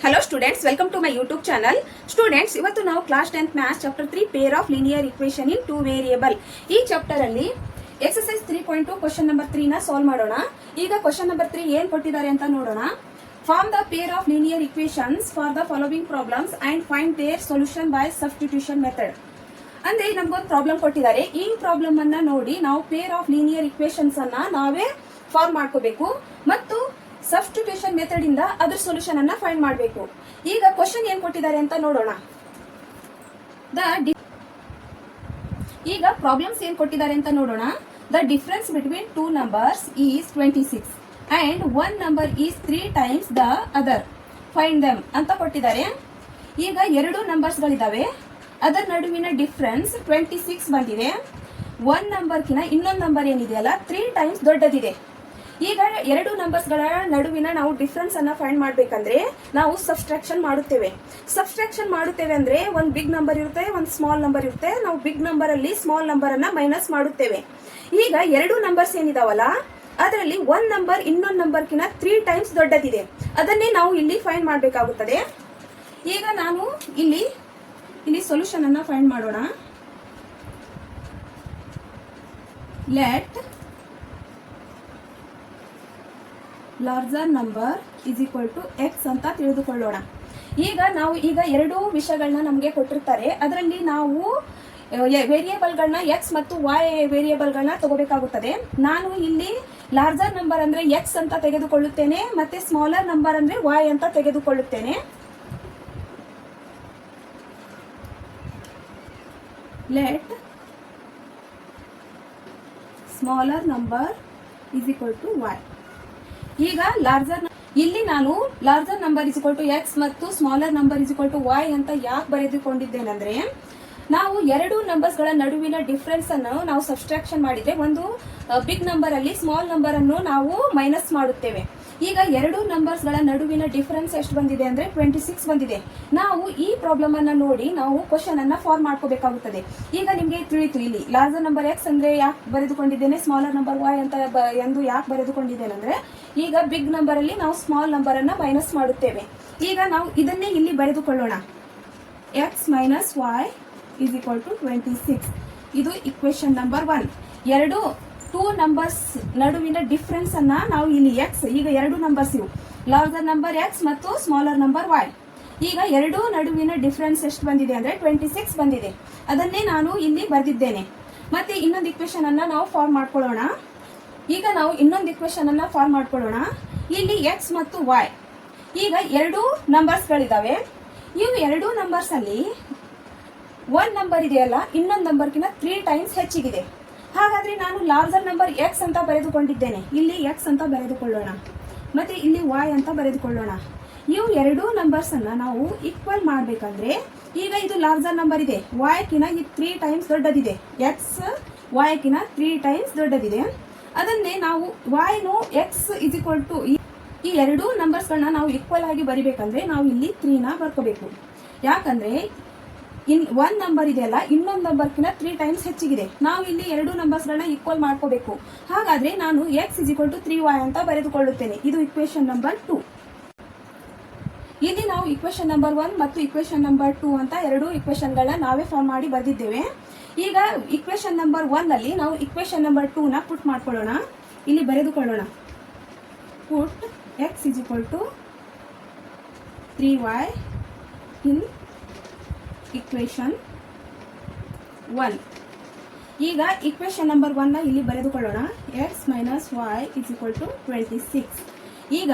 Hello students, welcome to my YouTube channel. Students, ಇವತ್ತು ನಾವು class 10th maths chapter 3 peer of linear equation in 2 variable ಈ chapter ಅಲ್ಲಿ exercise 3.2 question number 3 ನ solve ಮಾಡೋಣ. ಈಗ question number 3 ಏನ್ ಕೊಟ್ಟಿದ್ದಾರೆ ಅಂತ ನೋಡೋಣ. Form the pair of linear equations for the following problems and find their solution by substitution method. ಅಂದ್ರೆ ನಮಗೊಂದು ಪ್ರಾಬ್ಲಮ್ ಕೊಟ್ಟಿದ್ದಾರೆ. ಈ ಪ್ರಾಬ್ಲಮ್ ಅನ್ನ ನೋಡಿ ನಾವು ಪೇರ್ ಆಫ್ ಲೀನಿಯರ್ ಇಕ್ವೇಷನ್ಸ್ ಅನ್ನ ನಾವೇ ಫಾರ್ಮ್ ಮಾಡ್ಕೋಬೇಕು ಮತ್ತು ಸಬ್ಸ್ಟಿಟ್ಯೂಷನ್ ಮೆಥಡ್ ಇಂದ ಅದರ ಸೊಲ್ಯೂಷನ್ ಅನ್ನ ಫೈಂಡ್ ಮಾಡಬೇಕು. ಈಗ ಕ್ವೆಶ್ಚನ್ ಏನ್ ಕೊಟ್ಟಿದ್ದಾರೆ ಅಂತ ನೋಡೋಣ. ಈಗ ಪ್ರಾಬ್ಲಮ್ಸ್ ಏನ್ ಕೊಟ್ಟಿದ್ದಾರೆ ಅಂತ ನೋಡೋಣ. The difference between two numbers is 26 and one number is 3 times the other. Find them ಅಂತ ಕೊಟ್ಟಿದ್ದಾರೆ. ಈಗ ಎರಡು ನಂಬರ್ಸ್ ಗಳಿದಾವೆ, ಅದರ ನಡುವಿನ ಡಿಫರೆನ್ಸ್ 26 ಬಂದಿದೆ. ಒನ್ ನಂಬರ್ ಕಿನ ಇನ್ನೊಂದು ನಂಬರ್ ಏನಿದೆಯಲ್ಲ 3 ಟೈಮ್ಸ್ ದೊಡ್ಡದಿದೆ. ಈಗ ಎರಡು ನಂಬರ್ಸ್ ಗಳ ನಡುವಿನ ನಾವು ಡಿಫರೆನ್ಸ್ ಅನ್ನ ಫೈಂಡ್ ಮಾಡ್ಬೇಕಂದ್ರೆ ನಾವು ಸಬ್ಸ್ಟ್ರಾಕ್ಷನ್ ಮಾಡುತ್ತೇವೆ ಅಂದ್ರೆ ಒಂದು ಬಿಗ್ ನಂಬರ್ ಇರುತ್ತೆ, ಒಂದು ಸ್ಮಾಲ್ ನಂಬರ್ ಇರುತ್ತೆ. ನಾವು ಬಿಗ್ ನಂಬರ್ ಅಲ್ಲಿ ಸ್ಮಾಲ್ ನಂಬರ್ ಅನ್ನ ಮೈನಸ್ ಮಾಡುತ್ತೇವೆ. ಈಗ ಎರಡು ನಂಬರ್ಸ್ ಏನಿದಾವಲ್ಲ ಅದರಲ್ಲಿ ಒಂದ್ ನಂಬರ್ ಇನ್ನೊಂದು ನಂಬರ್ ಕಿನ 3 ಟೈಮ್ಸ್ ದೊಡ್ಡದಿದೆ. ಅದನ್ನೇ ನಾವು ಇಲ್ಲಿ ಫೈಂಡ್ ಮಾಡಬೇಕಾಗುತ್ತದೆ. ಈಗ ನಾನು ಇಲ್ಲಿ ಸೊಲ್ಯೂಷನ್ ಅನ್ನ ಫೈಂಡ್ ಮಾಡೋಣ. Let larger number is equal to x ಅಂತ ತಿಳಿದುಕೊಳ್ಳೋಣ. ಈಗ ಎರಡು ವಿಷಯಗಳನ್ನ ನಮಗೆ ಕೊಟ್ಟಿರ್ತಾರೆ. ಅದರಲ್ಲಿ ನಾವು ವೇರಿಯೇಬಲ್ಗಳನ್ನ ಎಕ್ಸ್ ಮತ್ತು ವೈ ವೇರಿಯೇಬಲ್ಗಳನ್ನ ತಗೋಬೇಕಾಗುತ್ತದೆ. ನಾನು ಇಲ್ಲಿ ಲಾರ್ಜರ್ ನಂಬರ್ ಅಂದ್ರೆ ಎಕ್ಸ್ ಅಂತ ತೆಗೆದುಕೊಳ್ಳುತ್ತೇನೆ, ಮತ್ತೆ ಸ್ಮಾಲರ್ ನಂಬರ್ ಅಂದ್ರೆ ವೈ ಅಂತ ತೆಗೆದುಕೊಳ್ಳುತ್ತೇನೆ. Let smaller number is equal to y. ಈಗ ಇಲ್ಲಿ ನಾನು larger number is equal to x ಮತ್ತು smaller number is equal to y ಅಂತ ಯಾಕೆ ಬರೆದುಕೊಂಡಿದ್ದೇನೆಂದ್ರೆ ನಾವು ಎರಡು ನಂಬರ್ಸ್ ಗಳ ನಡುವಿನ ಡಿಫರೆನ್ಸ್ ಅನ್ನು ನಾವು ಸಬ್ಸ್ಟ್ರಾಕ್ಷನ್ ಮಾಡಿದ್ರೆ ಒಂದು ಬಿಗ್ ನಂಬರ್ ಅಲ್ಲಿ ಸ್ಮಾಲ್ ನಂಬರ್ ಅನ್ನು ನಾವು ಮೈನಸ್ ಮಾಡುತ್ತೇವೆ. ಈಗ ಎರಡು ನಂಬರ್ಸ್ ಗಳ ನಡುವಿನ ಡಿಫರೆನ್ಸ್ ಎಷ್ಟು ಬಂದಿದೆ ಅಂದ್ರೆ 26 ಬಂದಿದೆ. ನಾವು ಈ ಪ್ರಾಬ್ಲಮ್ ಅನ್ನ ನೋಡಿ ನಾವು ಕ್ವಶನ್ ಅನ್ನ ಫಾರ್ಮ್ ಮಾಡ್ಕೋಬೇಕಾಗುತ್ತದೆ. ಈಗ ನಿಮ್ಗೆ ತಿಳಿತು ಇಲ್ಲಿ ಲಾರ್ಜರ್ ನಂಬರ್ ಎಕ್ಸ್ ಅಂದ್ರೆ ಯಾಕೆ ಬರೆದುಕೊಂಡಿದ್ದೇನೆ, ಸ್ಮಾಲರ್ ನಂಬರ್ ವೈ ಅಂತ ಎಂದು ಯಾಕೆ ಬರೆದುಕೊಂಡಿದ್ದೇನೆ ಅಂದ್ರೆ ಈಗ ಬಿಗ್ ನಂಬರ್ ಅಲ್ಲಿ ನಾವು ಸ್ಮಾಲ್ ನಂಬರ್ ಅನ್ನ ಮೈನಸ್ ಮಾಡುತ್ತೇವೆ. ಈಗ ನಾವು ಇದನ್ನೇ ಇಲ್ಲಿ ಬರೆದುಕೊಳ್ಳೋಣ. X minus y is equal to 26. ಇದು ಇಕ್ವೇಶನ್ ನಂಬರ್ 1. ಟೂ ನಂಬರ್ಸ್ ನಡುವಿನ ಡಿಫರೆನ್ಸ್ ಅನ್ನ ನಾವು ಇಲ್ಲಿ ಎಕ್ಸ್, ಈಗ ಎರಡು ನಂಬರ್ಸ್ ಇವು ಲಾರ್ಜರ್ ನಂಬರ್ ಎಕ್ಸ್ ಮತ್ತು ಸ್ಮಾಲರ್ ನಂಬರ್ ವೈ. ಈಗ ಎರಡು ನಡುವಿನ ಡಿಫರೆನ್ಸ್ ಎಷ್ಟು ಬಂದಿದೆ ಅಂದ್ರೆ 26 ಬಂದಿದೆ. ಅದನ್ನೇ ನಾನು ಇಲ್ಲಿ ಬರೆದಿದ್ದೇನೆ. ಮತ್ತೆ ಇನ್ನೊಂದು ಇಕ್ವೇಶನ್ ಅನ್ನ ನಾವು ಫಾರ್ಮ್ ಮಾಡ್ಕೊಳ್ಳೋಣ. ಇಲ್ಲಿ ಎಕ್ಸ್ ಮತ್ತು ವೈ, ಈಗ ಎರಡು ನಂಬರ್ಸ್ ಗಳಿದಾವೆ. ಇವು ಎರಡು ನಂಬರ್ಸ್ ಅಲ್ಲಿ ಒಂದ್ ನಂಬರ್ ಇದೆಯಲ್ಲ ಇನ್ನೊಂದು ನಂಬರ್ಗಿನ 3 ಟೈಮ್ಸ್ ಹೆಚ್ಚಿಗಿದೆ. ಹಾಗಾದ್ರೆ ನಾನು ಲಾರ್ಜರ್ ನಂಬರ್ ಎಕ್ಸ್ ಅಂತ ಬರೆದುಕೊಂಡಿದ್ದೇನೆ. ಇಲ್ಲಿ ಎಕ್ಸ್ ಅಂತ ಬರೆದುಕೊಳ್ಳೋಣ, ಮತ್ತೆ ಇಲ್ಲಿ ವೈ ಅಂತ ಬರೆದುಕೊಳ್ಳೋಣ. ಇವು ಎರಡು ನಂಬರ್ಸ್ ಅನ್ನ ನಾವು ಈಕ್ವಲ್ ಮಾಡ್ಬೇಕಂದ್ರೆ ಈಗ ಇದು ಲಾರ್ಜರ್ ನಂಬರ್ ಇದೆ, ವೈ ಕಿನ 3 ಟೈಮ್ಸ್ ದೊಡ್ಡದಿದೆ. ಎಕ್ಸ್ ವೈ ಕಿನ 3 ಟೈಮ್ಸ್ ದೊಡ್ಡದಿದೆ. ಅದನ್ನೇ ನಾವು ವೈನು ಎಕ್ಸ್ ಇಸ್ ಈಕ್ವಲ್ ಟು ಈ ಎರಡು ನಂಬರ್ಸ್ ಗಳನ್ನ ನಾವು ಈಕ್ವಲ್ ಆಗಿ ಬರಿಬೇಕಂದ್ರೆ ನಾವು ಇಲ್ಲಿ 3 ನ ಬರ್ಕೋಬೇಕು. ಯಾಕಂದ್ರೆ ಒಂದ್ ನಂಬರ್ ಇದೆಯಲ್ಲ ಇನ್ನೊಂದು ನಂಬರ್ ಕಿನ 3 ಟೈಮ್ಸ್ ಹೆಚ್ಚಿಗಿದೆ. ನಾವು ಇಲ್ಲಿ ಎರಡು ನಂಬರ್ಸ್ ಗಳನ್ನ ಈಕ್ವಲ್ ಮಾಡ್ಕೋಬೇಕು. ಹಾಗಾದ್ರೆ ನಾನು X is equal to 3y ಅಂತ ಬರೆದುಕೊಳ್ಳುತ್ತೇನೆ. ಇದು ಇಕ್ವೇಶನ್ ನಂಬರ್ 2. ಇಲ್ಲಿ ನಾವು ಇಕ್ವೇಶನ್ ನಂಬರ್ 1 ಮತ್ತು ಇಕ್ವೇಶನ್ ನಂಬರ್ 2 ಅಂತ ಎರಡು ಇಕ್ವೇಶನ್ ಗಳನ್ನ ನಾವೇ ಫಾರ್ಮ್ ಮಾಡಿ ಬರೆದಿದ್ದೇವೆ. ಈಗ ಇಕ್ವೇಶನ್ ನಂಬರ್ 1 ಅಲ್ಲಿ ನಾವು ಇಕ್ವೇಶನ್ ನಂಬರ್ 2 ನ ಪುಟ್ ಮಾಡ್ಕೊಳ್ಳೋಣ. ಇಲ್ಲಿ ಬರೆದುಕೊಳ್ಳೋಣ. Put x is equal to 3y in equation 1. ಈಗ ಇಕ್ವೇಶನ್ ನಂಬರ್ 1 ನ ಇಲ್ಲಿ ಬರೆದುಕೊಳ್ಳೋಣ. X minus y is equal to 26. ಈಗ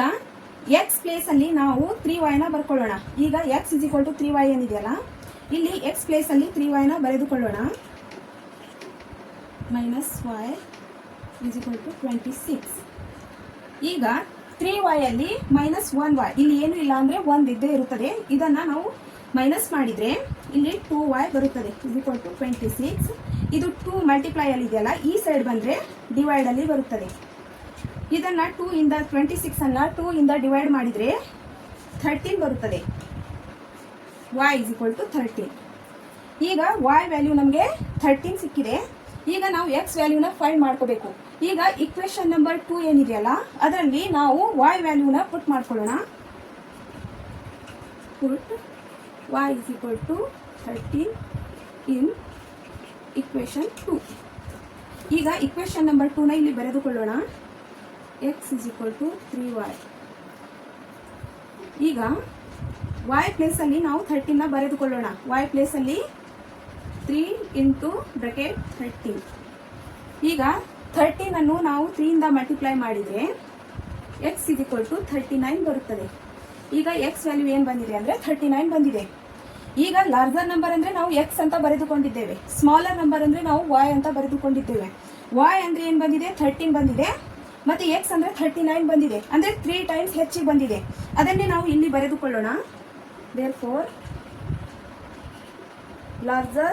ಎಕ್ಸ್ ಪ್ಲೇಸ್ ಅಲ್ಲಿ ನಾವು 3y ನ ಬರ್ಕೊಳ್ಳೋಣ. ಈಗ X is equal to 3y ಏನಿದೆಯಲ್ಲ ಇಲ್ಲಿ ಎಕ್ಸ್ ಪ್ಲೇಸ್ ಅಲ್ಲಿ 3y ನ ಬರೆದುಕೊಳ್ಳೋಣ. Minus y is equal to 26. ಈಗ 3y ಅಲ್ಲಿ ಮೈನಸ್ 1y, ಇಲ್ಲಿ ಏನು ಇಲ್ಲ ಅಂದ್ರೆ 1 ಇದ್ದೇ ಇರುತ್ತದೆ. ಇದನ್ನ ನಾವು ಮೈನಸ್ ಮಾಡಿದ್ರೆ ಇಲ್ಲಿ 2y ಬರುತ್ತದೆ ಇಸ್ ಈಕ್ವಲ್ ಟು 26. ಇದು 2 ಮಲ್ಟಿಪ್ಲೈ ಅಲ್ಲಿ ಇದೆಯಲ್ಲ ಈ ಸೈಡ್ ಬಂದ್ರೆ ಡಿವೈಡ್ ಅಲ್ಲಿ ಬರುತ್ತದೆ. ಇದನ್ನ 2 ಇಂದ 26 ಅನ್ನ 2 ಇಂದ ಡಿವೈಡ್ ಮಾಡಿದ್ರೆ 13 ಬರುತ್ತದೆ. y is equal to 13. ಈಗ y ವ್ಯಾಲ್ಯೂ ನಮಗೆ 13 ಸಿಕ್ಕಿದೆ. ಈಗ ನಾವು ಎಕ್ಸ್ ವ್ಯಾಲ್ಯೂನ ಫೈಂಡ್ ಮಾಡ್ಕೋಬೇಕು. ಈಗ ಇಕ್ವೇಶನ್ ನಂಬರ್ 2 ಏನಿದೆಯಲ್ಲ ಅದರಲ್ಲಿ ನಾವು y ವ್ಯಾಲ್ಯೂನ ಪುಟ್ ಮಾಡ್ಕೊಳ್ಳೋಣ. put y is equal to 13 in equation 2. ಈಗ ಇಕ್ವೇಶನ್ ನಂಬರ್ 2 ನ ಇಲ್ಲಿ ಬರೆದುಕೊಳ್ಳೋಣ. x is equal to 3y. ಈಗ y ಪ್ಲೇಸ್ ಅಲ್ಲಿ ನಾವು 13 ನ ಬರೆದುಕೊಳ್ಳೋಣ. y ಪ್ಲೇಸ್ ಅಲ್ಲಿ 3 into bracket 13. ಈಗ 13 ಅನ್ನು ನಾವು 3 ಇಂದ ಮಲ್ಟಿಪ್ಲೈ ಮಾಡಿದ್ರೆ x is equal to 39 ಬರುತ್ತದೆ. ಈಗ x ವ್ಯಾಲ್ಯೂ ಏನು ಬಂದಿದೆ ಅಂದ್ರೆ 39 ಬಂದಿದೆ. ಈಗ ಲಾರ್ಜರ್ ನಂಬರ್ ಅಂದ್ರೆ ನಾವು x ಅಂತ ಬರೆದುಕೊಂಡಿದ್ದೇವೆ, ಸ್ಮಾಲರ್ ನಂಬರ್ ಅಂದ್ರೆ ನಾವು y ಅಂತ ಬರೆದುಕೊಂಡಿದ್ದೇವೆ. y ಅಂದ್ರೆ ಏನು ಬಂದಿದೆ 13 ಬಂದಿದೆ, ಮತ್ತೆ x ಅಂದ್ರೆ 39 ಬಂದಿದೆ, ಅಂದ್ರೆ 3 ಟೈಮ್ಸ್ ಹೆಚ್ಚಿಗೆ ಬಂದಿದೆ. ಅದನ್ನೇ ನಾವು ಇಲ್ಲಿ ಬರೆದುಕೊಳ್ಳೋಣ. therefore larger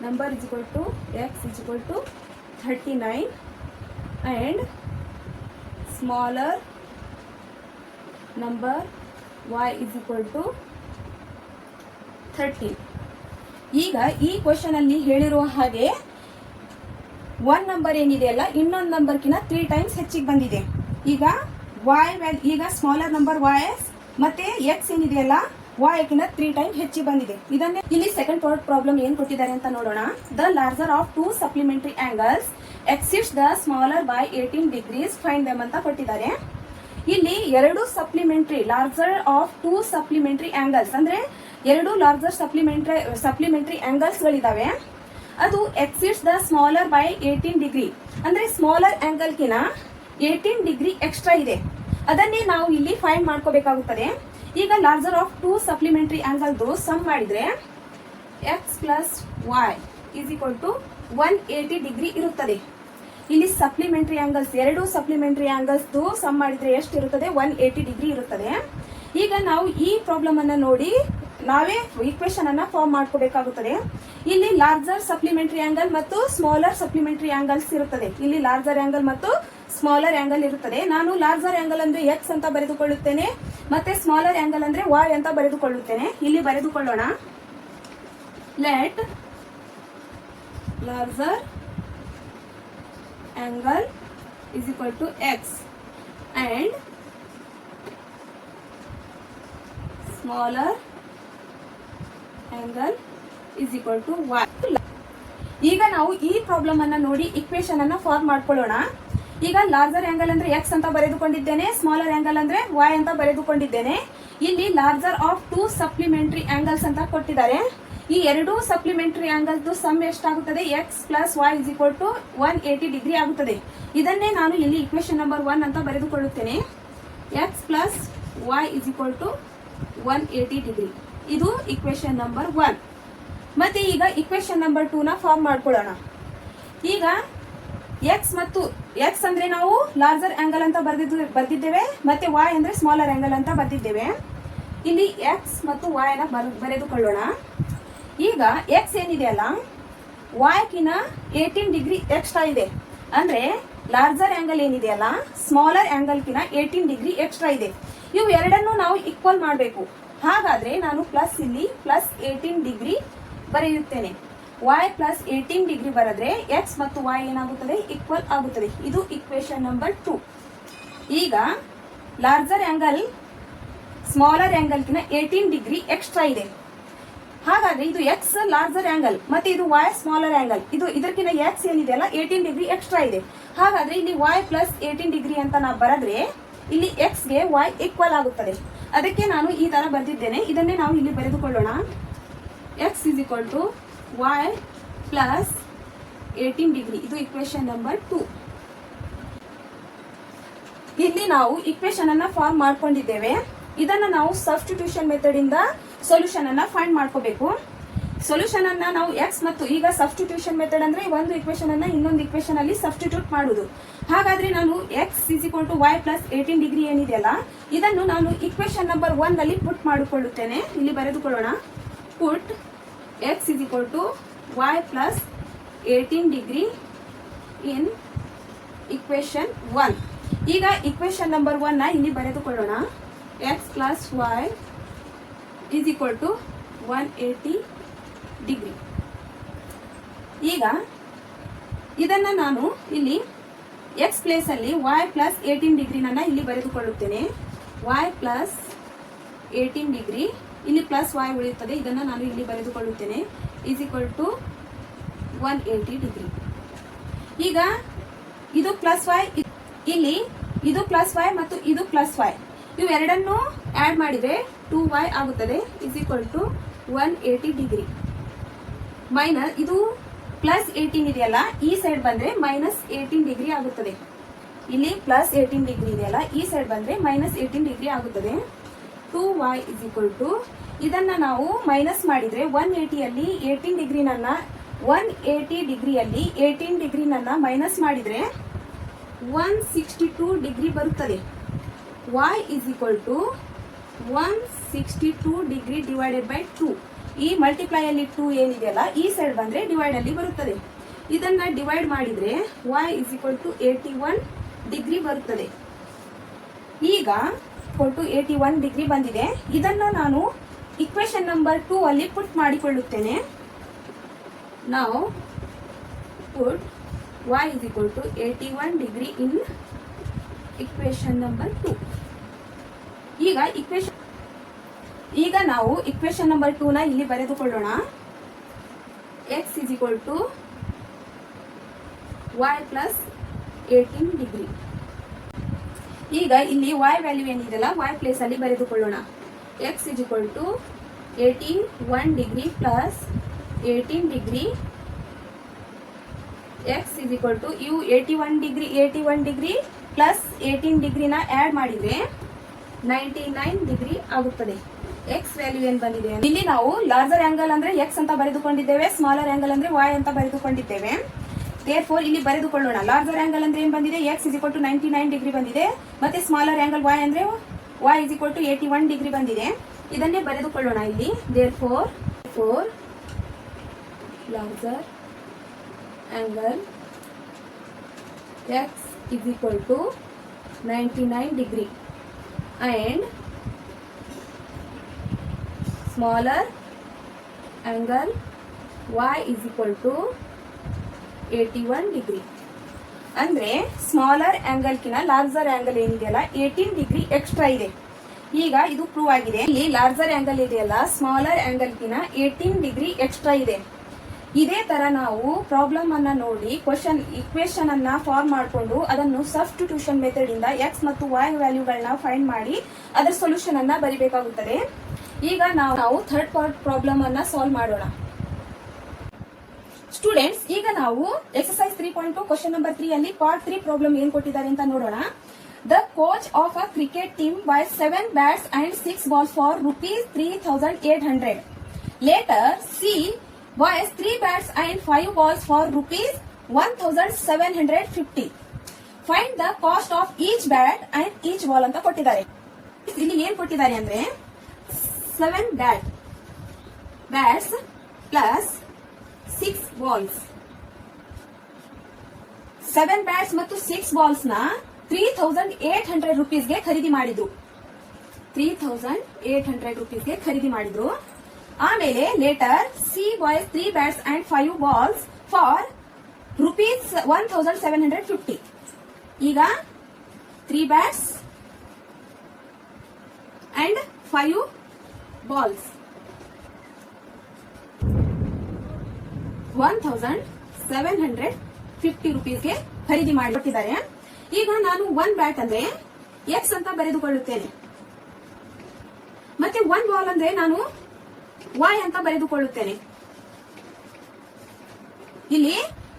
number is equal to x is equal to 39 and smaller number y is equal to 13. ಈಗ ಈ ಕ್ವೆಶ್ಚನ್ ಅಲ್ಲಿ ಹೇಳಿರುವ ಹಾಗೆ ಒನ್ ನಂಬರ್ ಏನಿದೆಯಲ್ಲ ಇನ್ನೊಂದು ನಂಬರ್ಕಿನ 3 ಟೈಮ್ಸ್ ಹೆಚ್ಚಿಗೆ ಬಂದಿದೆ. ಈಗ ಈಗ ಸ್ಮಾಲರ್ ನಂಬರ್ y ಮತ್ತೆ x ಏನಿದೆಯಲ್ಲ y ಕಿನ 3 ಟೈಮ್ ಹೆಚ್ಚಿಗೆ ಬಂದಿದೆ. ಇದನ್ನೇ ಇಲ್ಲಿ ಸೆಕೆಂಡ್ ಪ್ರಾಬ್ಲಮ್ ಏನ್ ಕೊಟ್ಟಿದ್ದಾರೆ ಅಂತ ನೋಡೋಣ. The larger of 2 supplementary angles exceeds the smaller by 18 degrees find them ಅಂತ ಕೊಟ್ಟಿದ್ದಾರೆ. ಇಲ್ಲಿ ಎರಡು supplementary larger of 2 supplementary angles ಅಂದ್ರೆ ಎರಡು ಲಾರ್ಜರ್ ಸಪ್ಲಿಮೆಂಟರಿ ಆಂಗಲ್ಸ್ ಗಳಿದಾವೆ. ಅದು exceeds the smaller by 18 degree ಅಂದ್ರೆ ಸ್ಮಾಲರ್ ಆಂಗಲ್ ಕಿನ 18 ಡಿಗ್ರಿ ಎಕ್ಸ್ಟ್ರಾ ಇದೆ. ಅದನ್ನೇ ನಾವು ಇಲ್ಲಿ ಫೈಂಡ್ ಮಾಡ್ಕೋಬೇಕಾಗುತ್ತದೆ. ಈಗ ಲಾರ್ಜರ್ ಆಫ್ 2 ಸಪ್ಲಿಮೆಂಟರಿ ಆಂಗಲ್ದು ಸಮ್ ಮಾಡಿದ್ರೆ x plus y is equal to 180 degree ಇರುತ್ತದೆ. ಇಲ್ಲಿ ಸಪ್ಲಿಮೆಂಟರಿ ಆಂಗಲ್ಸ್ ಎರಡು ಸಪ್ಲಿಮೆಂಟರಿ ಆಂಗಲ್ಸ್ ಸಮ್ ಮಾಡಿದ್ರೆ ಎಷ್ಟು ಇರುತ್ತದೆ 180 ಡಿಗ್ರಿ ಇರುತ್ತದೆ. ಈಗ ನಾವು ಈ ಪ್ರಾಬ್ಲಮ್ ಅನ್ನ ನೋಡಿ ನಾವೇ ಈಕ್ವೇಶನ್ ಅನ್ನ ಫಾರ್ಮ್ ಮಾಡ್ಕೋಬೇಕಾಗುತ್ತದೆ. ಇಲ್ಲಿ ಲಾರ್ಜರ್ ಸಪ್ಲಿಮೆಂಟರಿ ಆಂಗಲ್ ಮತ್ತು ಸ್ಮಾಲರ್ ಸಪ್ಲಿಮೆಂಟರಿ ಆಂಗಲ್ಸ್ ಇರುತ್ತದೆ. ಇಲ್ಲಿ ಲಾರ್ಜರ್ ಆಂಗಲ್ ಮತ್ತು ಸ್ಮಾಲರ್ ಆಂಗಲ್ ಇರುತ್ತದೆ. ನಾನು ಲಾರ್ಜರ್ ಆಂಗಲ್ ಅಂದ್ರೆ x ಅಂತ ಬರೆದುಕೊಳ್ಳುತ್ತೇನೆ, ಮತ್ತೆ ಸ್ಮಾಲರ್ ಆಂಗಲ್ ಅಂದ್ರೆ y ಅಂತ ಬರೆದುಕೊಳ್ಳುತ್ತೇನೆ. ಇಲ್ಲಿ ಬರೆದುಕೊಳ್ಳೋಣ. Let larger angle is equal to x and smaller angle is equal to y. ಈಗ ನಾವು ಈ ಪ್ರಾಬ್ಲಮ್ ಅನ್ನ ನೋಡಿ ಇಕ್ವೇಶನ್ ಅನ್ನ ಫಾರ್ಮ್ ಮಾಡ್ಕೊಳ್ಳೋಣ. ಈಗ ಲಾರ್ಜರ್ ಆಂಗಲ್ ಅಂದ್ರೆ x ಅಂತ ಬರೆದುಕೊಂಡಿದ್ದೇನೆ, ಸ್ಮಾಲರ್ ಆಂಗಲ್ ಅಂದ್ರೆ y ಅಂತ ಬರೆದುಕೊಂಡಿದ್ದೇನೆ. ಇಲ್ಲಿ ಲಾರ್ಜರ್ ಆಫ್ 2 ಸಪ್ಲಿಮೆಂಟರಿ ಆಂಗಲ್ಸ್ ಅಂತ ಕೊಟ್ಟಿದ್ದಾರೆ. ಈ ಎರಡು ಸಪ್ಲಿಮೆಂಟರಿ ಆಂಗಲ್ ಸಮ್ ಎಷ್ಟಾಗುತ್ತದೆ x plus y is equal to 180 degree ಆಗುತ್ತದೆ. ಇದನ್ನೇ ನಾನು ಇಲ್ಲಿ ಇಕ್ವೇಶನ್ ನಂಬರ್ 1 ಅಂತ ಬರೆದುಕೊಳ್ಳುತ್ತೇನೆ. x plus y is equal to 180 degree. ಇದು ಇಕ್ವೇಶನ್ ನಂಬರ್ 1. ಮತ್ತೆ ಈಗ ಇಕ್ವೇಶನ್ ನಂಬರ್ 2 ನ ಫಾರ್ಮ್ ಮಾಡ್ಕೊಳ್ಳೋಣ. ಈಗ x ಮತ್ತು x ಅಂದ್ರೆ ನಾವು ಲಾರ್ಜರ್ ಆಂಗಲ್ ಅಂತ ಬರೆದಿದ್ದೇವೆ, ಮತ್ತೆ y ಅಂದ್ರೆ ಸ್ಮಾಲರ್ ಆಂಗಲ್ ಅಂತ ಬರೆದಿದ್ದೇವೆ. ಇಲ್ಲಿ x ಮತ್ತು y ನ ಬರೆದುಕೊಳ್ಳೋಣ. ಈಗ x ಏನಿದೆಯಲ್ಲ y ಕಿನ 18 ಡಿಗ್ರಿ ಎಕ್ಸ್ಟ್ರಾ ಇದೆ. ಅಂದ್ರೆ ಲಾರ್ಜರ್ ಆಂಗಲ್ ಏನಿದೆಯಲ್ಲ ಸ್ಮಾಲರ್ ಆಂಗಲ್ ಕಿನ 18 ಡಿಗ್ರಿ ಎಕ್ಸ್ಟ್ರಾ ಇದೆ. ಇವು ಎರಡನ್ನು ನಾವು ಈಕ್ವಲ್ ಮಾಡಬೇಕು. ಹಾಗಾದ್ರೆ ನಾನು ಪ್ಲಸ್ ಇಲ್ಲಿ ಪ್ಲಸ್ 18 ಡಿಗ್ರಿ ಬರೆಯುತ್ತೇನೆ. y ಪ್ಲಸ್ 18 ಡಿಗ್ರಿ ಬರೆದ್ರೆ x ಮತ್ತು y ಏನಾಗುತ್ತದೆ ಈಕ್ವಲ್ ಆಗುತ್ತದೆ. ಇದು ಇಕ್ವೇಶನ್ ನಂಬರ್ 2. ಈಗ ಲಾರ್ಜರ್ ಆಂಗಲ್ ಸ್ಮಾಲರ್ ಆಂಗಲ್ ಕಿನ 18 ಡಿಗ್ರಿ ಎಕ್ಸ್ಟ್ರಾ ಇದೆ. ಹಾಗಾದ್ರೆ ಇದು x ಲಾರ್ಜರ್ ಆಂಗಲ್ ಮತ್ತೆ ಇದು y ಸ್ಮಾಲರ್ ಆಂಗಲ್. ಇದು ಇದಕ್ಕಿಂತ x ಏನಿದೆಯಲ್ಲ 18 ಡಿಗ್ರಿ ಎಕ್ಸ್ಟ್ರಾ ಇದೆ. ಹಾಗಾದ್ರೆ ಇಲ್ಲಿ y ಪ್ಲಸ್ 18 ಡಿಗ್ರಿ ಅಂತ ನಾವು ಬರೆದ್ರೆ ಇಲ್ಲಿ x ಗೆ y ಈಕ್ವಲ್ ಆಗುತ್ತದೆ. ಅದಕ್ಕೆ ನಾನು ಈ ತರ ಬರೆದಿದ್ದೇನೆ. ಇದನ್ನೇ ನಾವು ಇಲ್ಲಿ ಬರೆದುಕೊಳ್ಳೋಣ. x is equal to y plus 18 degree. ಇದು ಇಕ್ವೇಶನ್ ನಂಬರ್ 2. ಇಲ್ಲಿ ನಾವು ಇಕ್ವೇಶನ್ ಅನ್ನ ಫಾರ್ಮ್ ಮಾಡ್ಕೊಂಡಿದ್ದೇವೆ. ಇದನ್ನ ನಾವು ಸಬ್ಸ್ಟಿಟ್ಯೂಷನ್ ಮೆಥಡ್ ಇಂದ ಸೊಲ್ಯೂಷನ್ ಅನ್ನ ಫೈಂಡ್ ಮಾಡ್ಕೋಬೇಕು. ಸೊಲ್ಯೂಷನ್ ಅನ್ನ ನಾವು x ಮತ್ತು ಈಗ ಸಬ್ಸ್ಟಿಟ್ಯೂಷನ್ ಮೆಥಡ್ ಅಂದ್ರೆ ಒಂದು ಇಕ್ವೇಶನ್ ಅನ್ನ ಇನ್ನೊಂದು ಇಕ್ವೇಶನ್ ಅಲ್ಲಿ ಸಬ್ಸ್ಟಿಟ್ಯೂಟ್ ಮಾಡುವುದು. ಹಾಗಾದ್ರೆ ನಾನು x is equal to y plus 18 degree ಏನಿದೆಯಲ್ಲ ಇದನ್ನು ನಾನು ಇಕ್ವೇಶನ್ ನಂಬರ್ 1 ನಲ್ಲಿ ಪುಟ್ ಮಾಡಿಕೊಳ್ಳುತ್ತೇನೆ. ಇಲ್ಲಿ ಬರೆದುಕೊಳ್ಳೋಣ. Put x is equal to y plus 18 degree in equation 1. ಈಗ ಇಕ್ವೇಶನ್ ನಂಬರ್ 1 ನ ಇಲ್ಲಿ ಬರೆದುಕೊಳ್ಳೋಣ. x plus y is equal to 180 degree. ಈಗ ಇದನ್ನ ನಾನು ಇಲ್ಲಿ x ಪ್ಲೇಸ್ ಅಲ್ಲಿ y ಪ್ಲಸ್ 18 ಡಿಗ್ರಿ ನನ್ನ ಇಲ್ಲಿ ಬರೆದುಕೊಳ್ಳುತ್ತೇನೆ. y ಪ್ಲಸ್ 18 ಡಿಗ್ರಿ, ಇಲ್ಲಿ ಪ್ಲಸ್ y ಉಳಿಯುತ್ತದೆ, ಇದನ್ನ ನಾನು ಇಲ್ಲಿ ಬರೆದುಕೊಳ್ಳುತ್ತೇನೆ, ಈಸ್ ಈಕ್ವಲ್ ಟು 180 ಡಿಗ್ರಿ. ಈಗ ಇದು ಪ್ಲಸ್ y, ಇಲ್ಲಿ ಇದು ಪ್ಲಸ್ y ಮತ್ತು ಇದು ಪ್ಲಸ್ y, ಇವೆರಡನ್ನು ಆಡ್ ಮಾಡಿದ್ರೆ 2y ಆಗುತ್ತದೆ, is equal to 180 degree. Minus ಇದು ಪ್ಲಸ್ 18 ಇದೆಯಲ್ಲ, ಈ ಸೈಡ್ ಬಂದ್ರೆ ಮೈನಸ್ 18 ಡಿಗ್ರಿ ಆಗುತ್ತದೆ. ಇಲ್ಲಿ ಪ್ಲಸ್ 18 ಡಿಗ್ರಿ ಇದೆಯಲ್ಲ, ಈ ಸೈಡ್ ಬಂದ್ರೆ ಮೈನಸ್ 18 ಡಿಗ್ರಿ ಆಗುತ್ತದೆ. 2y ಇಸ್ ಈಕ್ವಲ್ ಟು, ಇದನ್ನ ನಾವು ಮೈನಸ್ ಮಾಡಿದ್ರೆ 180 ಅಲ್ಲಿ 18 ಡಿಗ್ರಿನನ್ನ 180 ಡಿಗ್ರಿಯಲ್ಲಿ 18 ಡಿಗ್ರಿನನ್ನ ಮೈನಸ್ ಮಾಡಿದ್ರೆ 162 ಡಿಗ್ರಿ ಬರುತ್ತದೆ. y is equal to 162 degree divided by 2. ಈ ಮಲ್ಟಿಪ್ಲೈ ಅಲ್ಲಿ 2 ಏನಿದೆಯಲ್ಲ, ಈ ಸೈಡ್ ಬಂದ್ರೆ ಡಿವೈಡ್ ಅಲ್ಲಿ ಬರುತ್ತದೆ. ಇದನ್ನ ಡಿವೈಡ್ ಮಾಡಿದ್ರೆ y is equal to 81 degree ಬರುತ್ತದೆ. ಈಗ 81 ಡಿಗ್ರಿ ಬಂದಿದೆ. ಇದನ್ನ ನಾನು ಇಕ್ವೇಶನ್ ನಂಬರ್ 2 ಅಲ್ಲಿ ಪುಟ್ ಮಾಡಿಕೊಳ್ಳುತ್ತೇನೆ. ನಾವು put y is equal to 81 degree in equation number 2. ಈಗ ನಾವು ಇಕ್ವೇಶನ್ ನಂಬರ್ 2 ನ ಇಲ್ಲಿ ಬರೆದುಕೊಳ್ಳೋಣ. x is equal to y plus 18 degree. ಈಗ ಇಲ್ಲಿ y ವ್ಯಾಲ್ಯೂ ಏನಿದೆಯಲ್ಲ, y ಪ್ಲೇಸ್ ಅಲ್ಲಿ ಬರೆದುಕೊಳ್ಳೋಣ. x is equal to 81 degree plus 18 degree. x is equal to ಇವು 81 ಡಿಗ್ರಿ ಪ್ಲಸ್ 18 ಡಿಗ್ರಿನ ಆಡ್ ಮಾಡಿದ್ರೆ 99 ಡಿಗ್ರಿ ಆಗುತ್ತದೆ. x ವ್ಯಾಲ್ಯೂ ಏನ್ ಬಂದಿದೆ, ಇಲ್ಲಿ ನಾವು ಲಾರ್ಜರ್ ಆಂಗಲ್ ಅಂದ್ರೆ x ಅಂತ ಬರೆದುಕೊಂಡಿದ್ದೇವೆ, ಸ್ಮಾಲರ್ ಆಂಗಲ್ ಅಂದ್ರೆ y ಅಂತ ಬರೆದುಕೊಂಡಿದ್ದೇವೆ. therefore ಇಲ್ಲಿ ಬರೆದುಕೊಳ್ಳೋಣ. ಲಾರ್ಜರ್ ಆಂಗಲ್ ಅಂದ್ರೆ ಏನ್ ಬಂದಿದೆ, x is equal to 99 degree ಬಂದಿದೆ, ಮತ್ತೆ ಸ್ಮಾಲರ್ ಆಂಗಲ್ y ಅಂದ್ರೆ y is equal to 81 degree ಬಂದಿದೆ. ಇದನ್ನೇ ಬರೆದುಕೊಳ್ಳೋಣ ಇಲ್ಲಿ. therefore larger angle x is equal to 99 degree and smaller angle y is equal to 81 degree. ಅಂದ್ರೆ ಸ್ಮಾಲರ್ ಆಂಗಲ್ ಕಿನ ಲಾರ್ಜರ್ ಆಂಗಲ್ ಏನಿದೆಯಲ್ಲ 18 degree extra ಇದೆ. ಈಗ ಇದು ಪ್ರೂವ್ ಆಗಿದೆ. ಇಲ್ಲಿ ಲಾರ್ಜರ್ ಆಂಗಲ್ ಇದೆಯಲ್ಲ, ಸ್ಮಾಲರ್ ಆಂಗಲ್ ಕಿನ 18 ಡಿಗ್ರಿ ಎಕ್ಸ್ಟ್ರಾ ಇದೆ. ಇದೇ ತರ ನಾವು ಪ್ರಾಬ್ಲಮ್ ಅನ್ನ ನೋಡಿ ಇಕ್ವೇಶನ್ ಅನ್ನ ಫಾರ್ಮ್ ಮಾಡಿಕೊಂಡು ಅದನ್ನು ಸಬ್ಸ್ಟಿಟ್ಯೂಷನ್ ಮೆಥಡ್ ಇಂದ x ಮತ್ತು y ವ್ಯಾಲ್ಯೂಗಳನ್ನ ಫೈಂಡ್ ಮಾಡಿ ಅದರ ಸೊಲ್ಯೂಷನ್ ಅನ್ನ ಬರಿಬೇಕಾಗುತ್ತದೆ. ಈಗ ನಾವು ಥರ್ಡ್ ಪಾರ್ಟ್ ಪ್ರಾಬ್ಲಮ್ ಅನ್ನ ಸಾಲ್ವ್ ಮಾಡೋಣ. ಸ್ಟೂಡೆಂಟ್ಸ್, ಈಗ ನಾವು ಎಕ್ಸರ್ಸೈಸ್ 3.2 ಕ್ವಶನ್ ನಂಬರ್ 3 ಅಲ್ಲಿ ಪಾರ್ಟ್ 3 ಪ್ರಾಬ್ಲಮ್ ಏನ್ ಕೊಟ್ಟಿದ್ದಾರೆ ಅಂತ ನೋಡೋಣ. The coach of a cricket team buy 7 bats and 6 balls for ₹3,800. Later she buys 3 bats and 5 balls for ₹1,750. Find the cost of each bat and each ball ಅಂತ ಕೊಟ್ಟಿದ್ದಾರೆ. ಇಲ್ಲಿ ಏನ್ ಕೊಟ್ಟಿದ್ದಾರೆ ಅಂದ್ರೆ 7 bats ಪ್ಲಸ್ 6 balls. 7 bats ಮತ್ತು 6 balls ನ ₹3,800 ಗೆ ಖರೀದಿ ಮಾಡಿದ್ರು. ₹3,800 ಗೆ ಖರೀದಿ ಮಾಡಿದ್ರು. ಆಮೇಲೆ later she buys 3 bats and 5 balls for ₹1,750. ಈಗ 3 ಬ್ಯಾಟ್ಸ್ ಅಂಡ್ 5 ಬಾಲ್ಸ್ ₹1,750 ಗೆ ಖರೀದಿ ಮಾಡಿಕೊಟ್ಟಿದ್ದಾರೆ. ಈಗ ನಾನು 1 ಬ್ಯಾಟ್ ಅಂದ್ರೆ x ಅಂತ ಬರೆದುಕೊಳ್ಳುತ್ತೇನೆ, ಮತ್ತೆ 1 ಬಾಲ್ ಅಂದ್ರೆ ನಾನು y ಅಂತ ಬರೆದುಕೊಳ್ಳುತ್ತೇನೆ.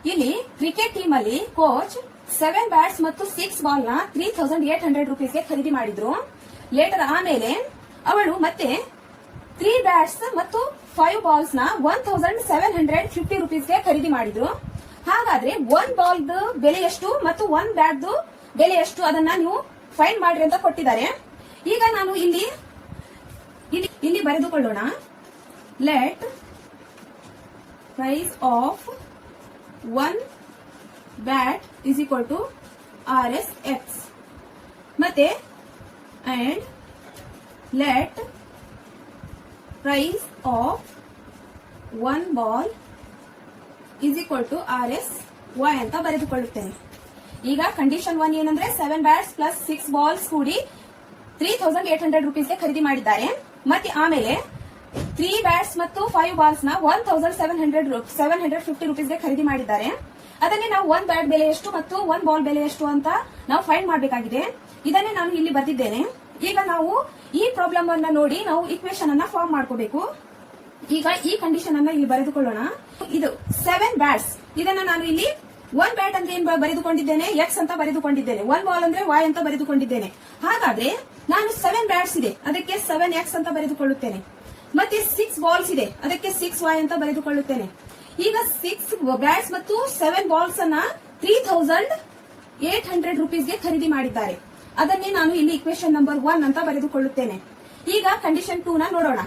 ಇಲ್ಲಿ ಕ್ರಿಕೆಟ್ ಟೀಮ್ ಅಲ್ಲಿ ಕೋಚ್ 7 ಬ್ಯಾಟ್ಸ್ ಮತ್ತು 6 ಬಾಲ್ ನ ₹3,800 ಗೆ ಖರೀದಿ ಮಾಡಿದ್ರು. ಲೇಟರ್ ಆಮೇಲೆ ಅವಳು ಮತ್ತೆ 3 ಬ್ಯಾಟ್ಸ್ ಮತ್ತು 5 ಬಾಲ್ಸ್ ನ ₹1,750 ಗೆ ಖರೀದಿ ಮಾಡಿದ್ರು. ಹಾಗಾದ್ರೆ 1 ಬಾಲ್ ಬೆಲೆ ಎಷ್ಟು ಮತ್ತು 1 ಬ್ಯಾಟ್ ಬೆಲೆ ಎಷ್ಟು ಅದನ್ನ ನೀವು ಫೈಂಡ್ ಮಾಡ್ರಿ ಅಂತ ಕೊಟ್ಟಿದ್ದಾರೆ. ಈಗ ನಾನು ಇಲ್ಲಿ ಬರೆದುಕೊಳ್ಳೋಣ. Let price of 1 bat is equal to RSX ಮತ್ತೆ and let price of 1 ball is equal to RSY ಅಂತ ಬರೆದುಕೊಳ್ಳುತ್ತೇನೆ. ಈಗ ಕಂಡೀಷನ್ 1 ಏನಂದ್ರೆ 7 ಬ್ಯಾಟ್ಸ್ ಪ್ಲಸ್ 6 ಬಾಲ್ಸ್ ಕೂಡಿ 3800 ರುಪೀಸ್ಗೆ ಖರೀದಿ ಮಾಡಿದ್ದಾರೆ. ಮತ್ತೆ ಆಮೇಲೆ 3 ಬ್ಯಾಟ್ಸ್ ಮತ್ತು 5 ಬಾಲ್ಸ್ ನ 1750 ರುಪೀಸ್ಗೆ ಖರೀದಿ ಮಾಡಿದ್ದಾರೆ. ಅದನ್ನೇ ನಾವು 1 ಬ್ಯಾಟ್ ಬೆಲೆ ಎಷ್ಟು ಮತ್ತು 1 ಬಾಲ್ ಬೆಲೆ ಎಷ್ಟು ಅಂತ ನಾವು ಫೈಂಡ್ ಮಾಡಬೇಕಾಗಿದೆ. ಇದನ್ನೇ ನಾನು ಇಲ್ಲಿ ಬರೆದಿದ್ದೇನೆ. ಈಗ ನಾವು ಈ ಪ್ರಾಬ್ಲಮ್ ಅನ್ನ ನೋಡಿ ನಾವು ಇಕ್ವೇಶನ್ ಅನ್ನ ಫಾರ್ಮ್ ಮಾಡ್ಕೋಬೇಕು. ಈಗ ಈ ಕಂಡೀಷನ್ ಅನ್ನ ಇಲ್ಲಿ ಬರೆದುಕೊಳ್ಳೋಣ. ಇದು 7 ಬ್ಯಾಟ್ಸ್. ಇದನ್ನ ನಾನು ಇಲ್ಲಿ 1 ಬ್ಯಾಟ್ ಅಂದ್ರೆ ಏನ್ ಬರೆದುಕೊಂಡಿದ್ದೇನೆ, ಎಕ್ಸ್ ಅಂತ ಬರೆದುಕೊಂಡಿದ್ದೇನೆ. 1 ಬಾಲ್ ಅಂದ್ರೆ ವೈ ಅಂತ ಬರೆದುಕೊಂಡಿದ್ದೇನೆ. ಹಾಗಾದ್ರೆ ನಾನು 7 ಬ್ಯಾಟ್ಸ್ ಇದೆ, ಅದಕ್ಕೆ 7x ಅಂತ ಬರೆದುಕೊಳ್ಳುತ್ತೇನೆ. ಮತ್ತೆ 6 ಬಾಲ್ಸ್ ಇದೆ, ಅದಕ್ಕೆ 6y ಅಂತ ಬರೆದುಕೊಳ್ಳುತ್ತೇನೆ. ಈಗ 6 ಬ್ಯಾಟ್ಸ್ ಮತ್ತು 7 ಬಾಲ್ಸ್ ಅನ್ನ 3800 ರುಪೀಸ್ಗೆ ಖರೀದಿ ಮಾಡಿದ್ದಾರೆ. ಅದನ್ನೇ ನಾನು ಇಲ್ಲಿ ಇಕ್ವೇಶನ್ ನಂಬರ್ 1 ಅಂತ ಬರೆದುಕೊಳ್ಳುತ್ತೇನೆ. ಈಗ ಕಂಡೀಷನ್ 2 ನ ನೋಡೋಣ.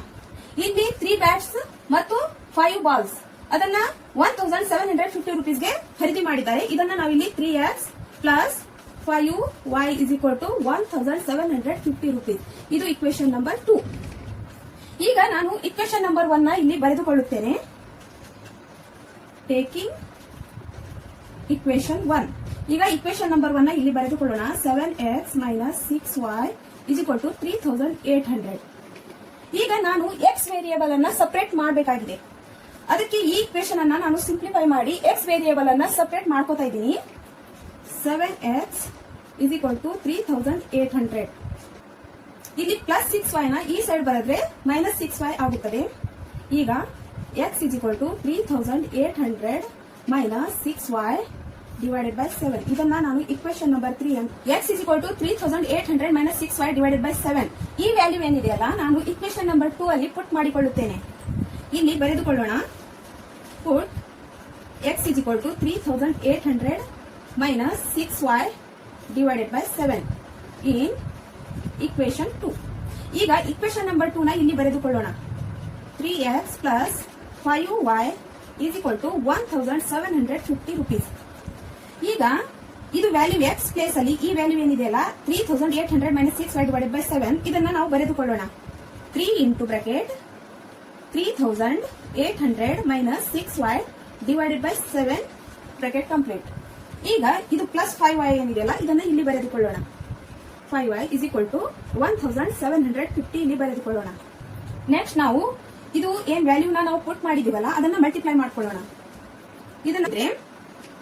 ಇಲ್ಲಿ 3 ಬ್ಯಾಟ್ಸ್ ಮತ್ತು 5 ಬಾಲ್ಸ್ ಅದನ್ನ 1750 ರುಪೀಸ್ಗೆ ಖರೀದಿ ಮಾಡಿದ್ದಾರೆ. ಇದನ್ನ ನಾವು ಇಲ್ಲಿ 3x plus 5y is equal to 1750 rupees. ಇದು ಇಕ್ವೇಶನ್ ನಂಬರ್ 2. ಈಗ ನಾನು ಇಕ್ವೇಶನ್ ನಂಬರ್ 1 ನ ಇಲ್ಲಿ ಬರೆದುಕೊಳ್ಳುತ್ತೇನೆ. Taking equation 1. ಈಗ ಇಕ್ವೇಶನ್ ನಂಬರ್ 1 ನ ಇಲ್ಲಿ ಬರೆದುಕೊಳ್ಳೋಣ. 7x minus 6y is equal to 3800. ಈಗ ನಾನು ಎಕ್ಸ್ ವೇರಿಯೇಬಲ್ ಅನ್ನ ಸಪರೇಟ್ ಮಾಡಬೇಕಾಗಿದೆ. ಅದಕ್ಕೆ ಈ ಇಕ್ವೇಶನ್ ಅನ್ನ ನಾನು ಸಿಂಪ್ಲಿಫೈ ಮಾಡಿ ಎಕ್ಸ್ ವೇರಿಯೇಬಲ್ ಅನ್ನ ಸಪರೇಟ್ ಮಾಡ್ಕೋತಾ ಇದ್ದೀನಿ. 7x is equal to 3800. ಇಲ್ಲಿ ಪ್ಲಸ್ 6y ನ ಈ ಸೈಡ್ ಬರೆದ್ರೆ ಮೈನಸ್ 6y ಆಗುತ್ತದೆ. ಈಗ x is equal to 3800 minus 6y divided by 7. ಇದನ್ನ ನಾನು equation number 3 x is equal to 3800 minus 6y divided by 7. ಈ ವ್ಯಾಲ್ಯೂ ಏನಿದೆಯಲ್ಲ ನಾನು ಇಕ್ವೇಶನ್ ನಂಬರ್ 2 ಅಲ್ಲಿ ಪುಟ್ ಮಾಡಿಕೊಳ್ಳುತ್ತೇನೆ. ಇಲ್ಲಿ ಬರೆದುಕೊಳ್ಳೋಣ. Put x is equal to 3800 minus 6y divided by 7 in equation 2. ಈಗ ಇಕ್ವೇಶನ್ ನಂಬರ್ 2 ನ ಇಲ್ಲಿ ಬರೆದುಕೊಳ್ಳೋಣ. 3x plus 5y is equal to 1750 rupees. ಈಗ ಇದು ವ್ಯಾಲ್ಯೂ ಎಕ್ಸ್ ಪ್ಲೇಸ್ ಅಲ್ಲಿ ಈ ವ್ಯಾಲ್ಯೂ ಏನಿದೆಯಲ್ಲ 3800 ಮೈನಸ್ 6y ಡಿವೈಡೆಡ್ ಬೈ 7 ಇದನ್ನ ನಾವು ಬರೆದುಕೊಳ್ಳೋಣ. 3 into bracket 3800 minus 6y divided by 7 bracket complete. ಈಗ ಇದು ಪ್ಲಸ್ 5y ಏನಿದೆಯಲ್ಲ ಇದನ್ನ ಇಲ್ಲಿ ಬರೆದುಕೊಳ್ಳೋಣ. 5y ಇಸ್ ಈಕ್ವಲ್ ಟು 1750 ಇಲ್ಲಿ ಬರೆದುಕೊಳ್ಳೋಣ. ನೆಕ್ಸ್ಟ್ ನಾವು ಇದು ಏನ್ ವ್ಯಾಲ್ಯೂನ ನಾವು ಪುಟ್ ಮಾಡಿದೀವಲ್ಲ ಅದನ್ನ ಮಲ್ಟಿಪ್ಲೈ ಮಾಡ್ಕೊಳ್ಳೋಣ. ಇದನ್ನ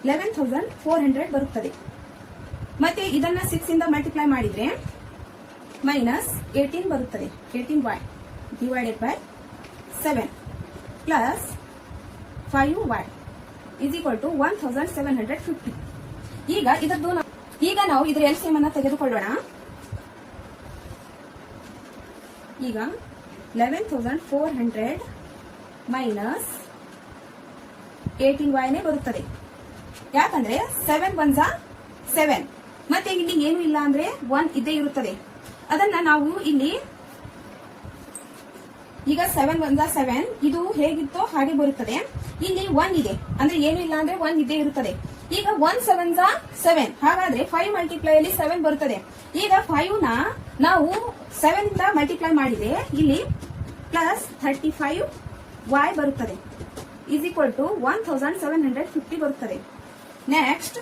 11400 ಬರುತ್ತದೆ. ಮತ್ತೆ ಇದನ್ನ 6 ಇಂದ ಮಲ್ಟಿಪ್ಲೈ ಮಾಡಿದ್ರೆ ಮೈನಸ್ 18 ಬರುತ್ತದೆ. 18y divided by 7 plus 5y is equal to 1750. ಈಗ ನಾವು ಇದರ ಎಲ್ಸಿಎಂ ಅನ್ನ ತೆಗೆದುಕೊಳ್ಳೋಣ. ಈಗ 11400 ಮೈನಸ್ 18y ನೇ ಬರುತ್ತದೆ. ಯಾಕಂದ್ರೆ 7 1 7 ಮತ್ತೆ ಇಲ್ಲಿ ಏನು ಇಲ್ಲ ಅಂದ್ರೆ 1 ಇದ್ದೇ ಇರುತ್ತದೆ. ಅದನ್ನ ನಾವು ಇಲ್ಲಿ ಈಗ 7 1 7 ಇದು ಹೇಗಿತ್ತೋ ಹಾಗೆ ಬರುತ್ತದೆ. ಇಲ್ಲಿ 1 ಇದೆ ಅಂದ್ರೆ ಏನು ಇಲ್ಲ ಅಂದ್ರೆ 1 ಇದ್ದೇ ಇರುತ್ತದೆ. ಈಗ 1 7 7 ಹಾಗಾದ್ರೆ 5 ಮಲ್ಟಿಪ್ಲೈ ಅಲ್ಲಿ 7 ಬರುತ್ತದೆ. ಈಗ 5 ನ ನಾವು 7 ಇಂದ ಮಲ್ಟಿಪ್ಲೈ ಮಾಡಿದ್ರೆ ಇಲ್ಲಿ ಪ್ಲಸ್ 35y ಬರುತ್ತದೆ ಇಸ್ ಈಕ್ವಲ್ ಟು 1750 ಬರುತ್ತದೆ. ನೆಕ್ಸ್ಟ್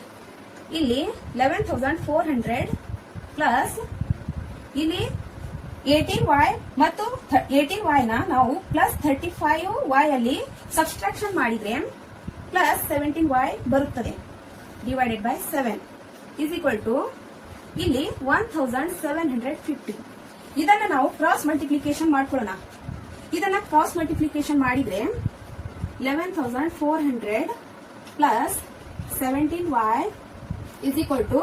ಇಲ್ಲಿ 11400 ಪ್ಲಸ್ ಇಲ್ಲಿ 18y ಮತ್ತು 18y ನ ನಾವು ಪ್ಲಸ್ 35y ಅಲ್ಲಿ ಸಬ್ಸ್ಟ್ರಾಕ್ಷನ್ ಮಾಡಿದ್ರೆ ಪ್ಲಸ್ 17y ಬರುತ್ತದೆ divided by 7 is equal to ಇಲ್ಲಿ 1750. ಇದನ್ನ ನಾವು ಕ್ರಾಸ್ ಮಲ್ಟಿಪ್ಲಿಕೇಶನ್ ಮಾಡ್ಕೊಳ್ಳೋಣ. ಇದನ್ನ ಕ್ರಾಸ್ ಮಲ್ಟಿಪ್ಲಿಕೇಶನ್ ಮಾಡಿದ್ರೆ 11400 plus 17y is equal to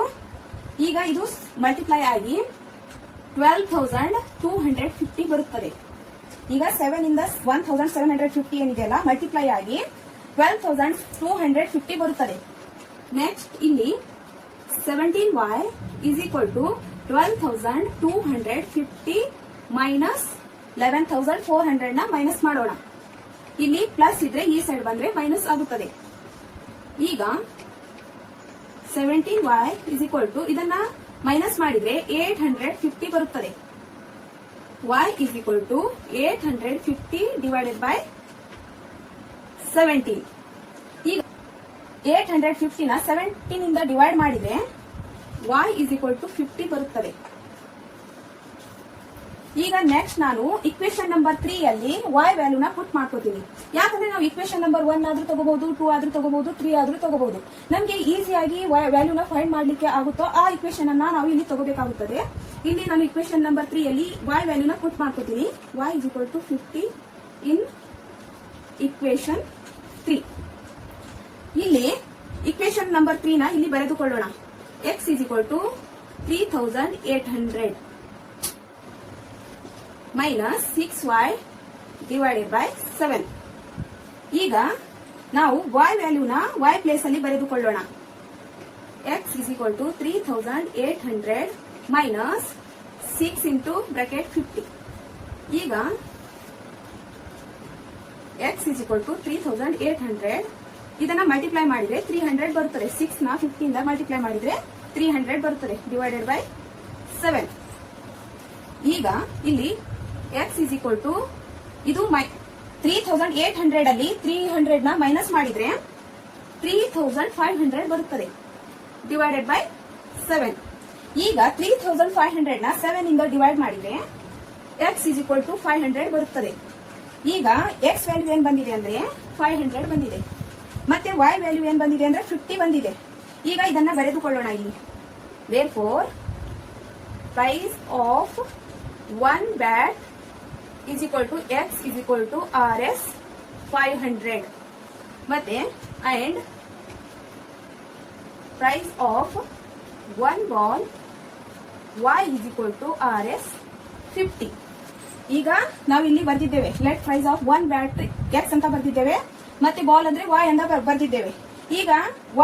ಈಗ ಇದು ಮಲ್ಟಿಪ್ಲೈ ಆಗಿ 12250 ಬರುತ್ತದೆ. ಈಗ 7 ಇಂದ 1750 ಏನಿದೆಯಲ್ಲ ಮಲ್ಟಿಪ್ಲೈ ಆಗಿ 12250 ಬರುತ್ತದೆ. ನೆಕ್ಸ್ಟ್ ಇಲ್ಲಿ 17y is equal to 12250 minus 11400 ನ ಮೈನಸ್ ಮಾಡೋಣ. ಇಲ್ಲಿ ಪ್ಲಸ್ ಇದ್ರೆ ಈ ಸೈಡ್ ಬಂದ್ರೆ ಮೈನಸ್ ಆಗುತ್ತದೆ. ಈಗ 17y ಇಸ್ ಈಕ್ವಲ್ ಟು ಇದನ್ನ ಮೈನಸ್ ಮಾಡಿದ್ರೆ 850 ಬರುತ್ತದೆ. y is equal to 850 divided by 17. ಈಗ 850 ನ 17 ಇಂದ ಡಿವೈಡ್ ಮಾಡಿದ್ರೆ y ಇಸ್ ಈಕ್ವಲ್ ಟು 50 ಬರುತ್ತದೆ. ಈಗ ನೆಕ್ಸ್ಟ್ ನಾನು ಇಕ್ವೇಶನ್ ನಂಬರ್ 3 ಅಲ್ಲಿ y ವ್ಯಾಲ್ಯೂನ ಪುಟ್ ಮಾಡ್ಕೋತೀನಿ. ಯಾಕಂದ್ರೆ ನಾವು ಇಕ್ವೇಶನ್ ನಂಬರ್ 1 ಆದ್ರೂ ತಗೋಬಹುದು, 2 ಆದ್ರೂ ತಗೋಬಹುದು, 3 ಆದ್ರೂ ತಗೋಬಹುದು. ನಮ್ಗೆ ಈಸಿಯಾಗಿ ವ್ಯಾಲ್ಯೂನ ಫೈಂಡ್ ಮಾಡ್ಲಿಕ್ಕೆ ಆಗುತ್ತೋ ಆ ಇಕ್ವೇಶನ್ ಅನ್ನ ನಾವು ಇಲ್ಲಿ ತಗೋಬೇಕಾಗುತ್ತದೆ. ಇಲ್ಲಿ ನಾನು ಇಕ್ವೇಶನ್ ನಂಬರ್ 3 ಅಲ್ಲಿ y ವ್ಯಾಲ್ಯೂನ ಪುಟ್ ಮಾಡ್ಕೋತೀನಿ. y is equal to 50 in equation 3. ಇಲ್ಲಿ ಇಕ್ವೇಶನ್ ನಂಬರ್ 3 ನ ಇಲ್ಲಿ ಬರೆದುಕೊಳ್ಳೋಣ. x is equal to 3800 minus 6y divided by 7. ಈಗ ನಾವು y ವ್ಯಾಲ್ಯೂನ y ಪ್ಲೇಸ್ ಅಲ್ಲಿ ಬರೆದುಕೊಳ್ಳೋಣ. x is equal to 3800 minus 6 into bracket 50. ಈಗ x is equal to 3800 ಇದನ್ನ ಮಲ್ಟಿಪ್ಲೈ ಮಾಡಿದ್ರೆ 300 ಬರುತ್ತದೆ. 6 ನ 50 ಇಂದ ಮಲ್ಟಿಪ್ಲೈ ಮಾಡಿದ್ರೆ 300 ಬರುತ್ತದೆ ಡಿವೈಡೆಡ್ ಬೈ 7. ಈಗ ಇಲ್ಲಿ x is equal to ಇದು 3800 ಅಲ್ಲಿ 300 ನ ಮೈನಸ್ ಮಾಡಿದ್ರೆ 3500 ಬರುತ್ತದೆ ಡಿವೈಡೆಡ್ ಬೈ 7. ಈಗ 3500 ನ 7 ಇಂದ ಡಿವೈಡ್ ಮಾಡಿದ್ರೆ x is equal to 500 ಬರುತ್ತದೆ. ಈಗ x ವ್ಯಾಲ್ಯೂ ಏನ್ ಬಂದಿದೆ ಅಂದ್ರೆ 500 ಬಂದಿದೆ. ಮತ್ತೆ y ವ್ಯಾಲ್ಯೂ ಏನ್ ಬಂದಿದೆ ಅಂದ್ರೆ 50 ಬಂದಿದೆ. ಈಗ ಇದನ್ನ ಬರೆದುಕೊಳ್ಳೋಣ ಇಲ್ಲಿ. therefore price of 1 bat is equal to x is equal to rs 500 ಮತ್ತೆ and price of 1 ball y is equal to rs 50. ಈಗ ನಾವು ಇಲ್ಲಿ ಬರ್ದಿದ್ದೇವೆ let price of 1 bat x ಅಂತ ಬರ್ದಿದ್ದೇವೆ, ಮತ್ತೆ ಬಾಲ್ ಅಂದ್ರೆ y ಅಂತ ಬರ್ದಿದ್ದೇವೆ. ಈಗ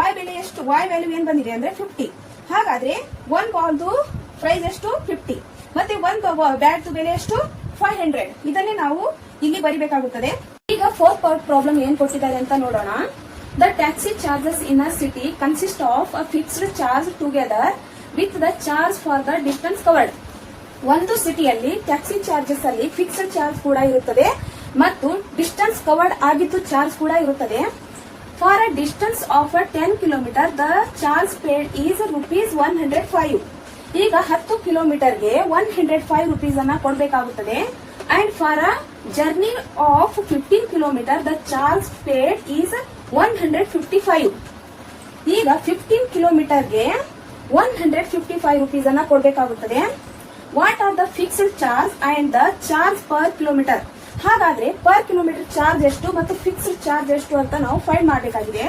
y ಬೆಲೆ ಎಷ್ಟು, y ವ್ಯಾಲ್ಯೂ ಏನ್ ಬಂದಿದೆ ಅಂದ್ರೆ 50. ಹಾಗಾದ್ರೆ 1 ಬಾಲ್ದು ಪ್ರೈಸ್ ಎಷ್ಟು 50 ಮತ್ತೆ 1 ಬ್ಯಾಟ್ ಬೆಲೆ ಎಷ್ಟು 500. ಇದನ್ನೇ ನಾವು ಇಲ್ಲಿ ಬರಿಬೇಕಾಗುತ್ತದೆ. ಈಗ 4th ಪಾರ್ಟ್ ಪ್ರಾಬ್ಲಮ್ ಏನ್ ಕೊಟ್ಟಿದ್ದಾರೆ ಅಂತ ನೋಡೋಣ. The taxi charges in a city consist of a fixed charge together with the charge for the distance covered. ಒಂದು ಸಿಟಿಯಲ್ಲಿ ಟ್ಯಾಕ್ಸಿ ಚಾರ್ಜಸ್ ಅಲ್ಲಿ ಫಿಕ್ಸ್ಡ್ ಚಾರ್ಜ್ ಕೂಡ ಇರುತ್ತದೆ ಮತ್ತು ಡಿಸ್ಟೆನ್ಸ್ ಕವರ್ಡ್ ಆಗಿದ್ದು ಚಾರ್ಜ್ ಕೂಡ ಇರುತ್ತದೆ. For a distance of 10 kilometre the charge paid is ₹105. ಈಗ 10 ಕಿಲೋಮೀಟರ್ಗೆ 105 ರುಪೀಸ್ ಅನ್ನ ಕೊಡಬೇಕಾಗುತ್ತದೆ. And for a journey of 15 kilometre the charge paid is 155. ಈಗ 15 ಕಿಲೋಮೀಟರ್ಗೆ 155 ರುಪೀಸ್ ಅನ್ನ ಕೊಡಬೇಕಾಗುತ್ತದೆ. What are the fixed charge and the charge per kilometre. ಹಾಗಾದ್ರೆ per kilometre charge ಎಷ್ಟು ಮತ್ತು ಫಿಕ್ಸ್ಡ್ ಚಾರ್ಜ್ ಎಷ್ಟು ಅಂತ ನಾವು ಫೈಂಡ್ ಮಾಡಬೇಕಾಗಿದೆ.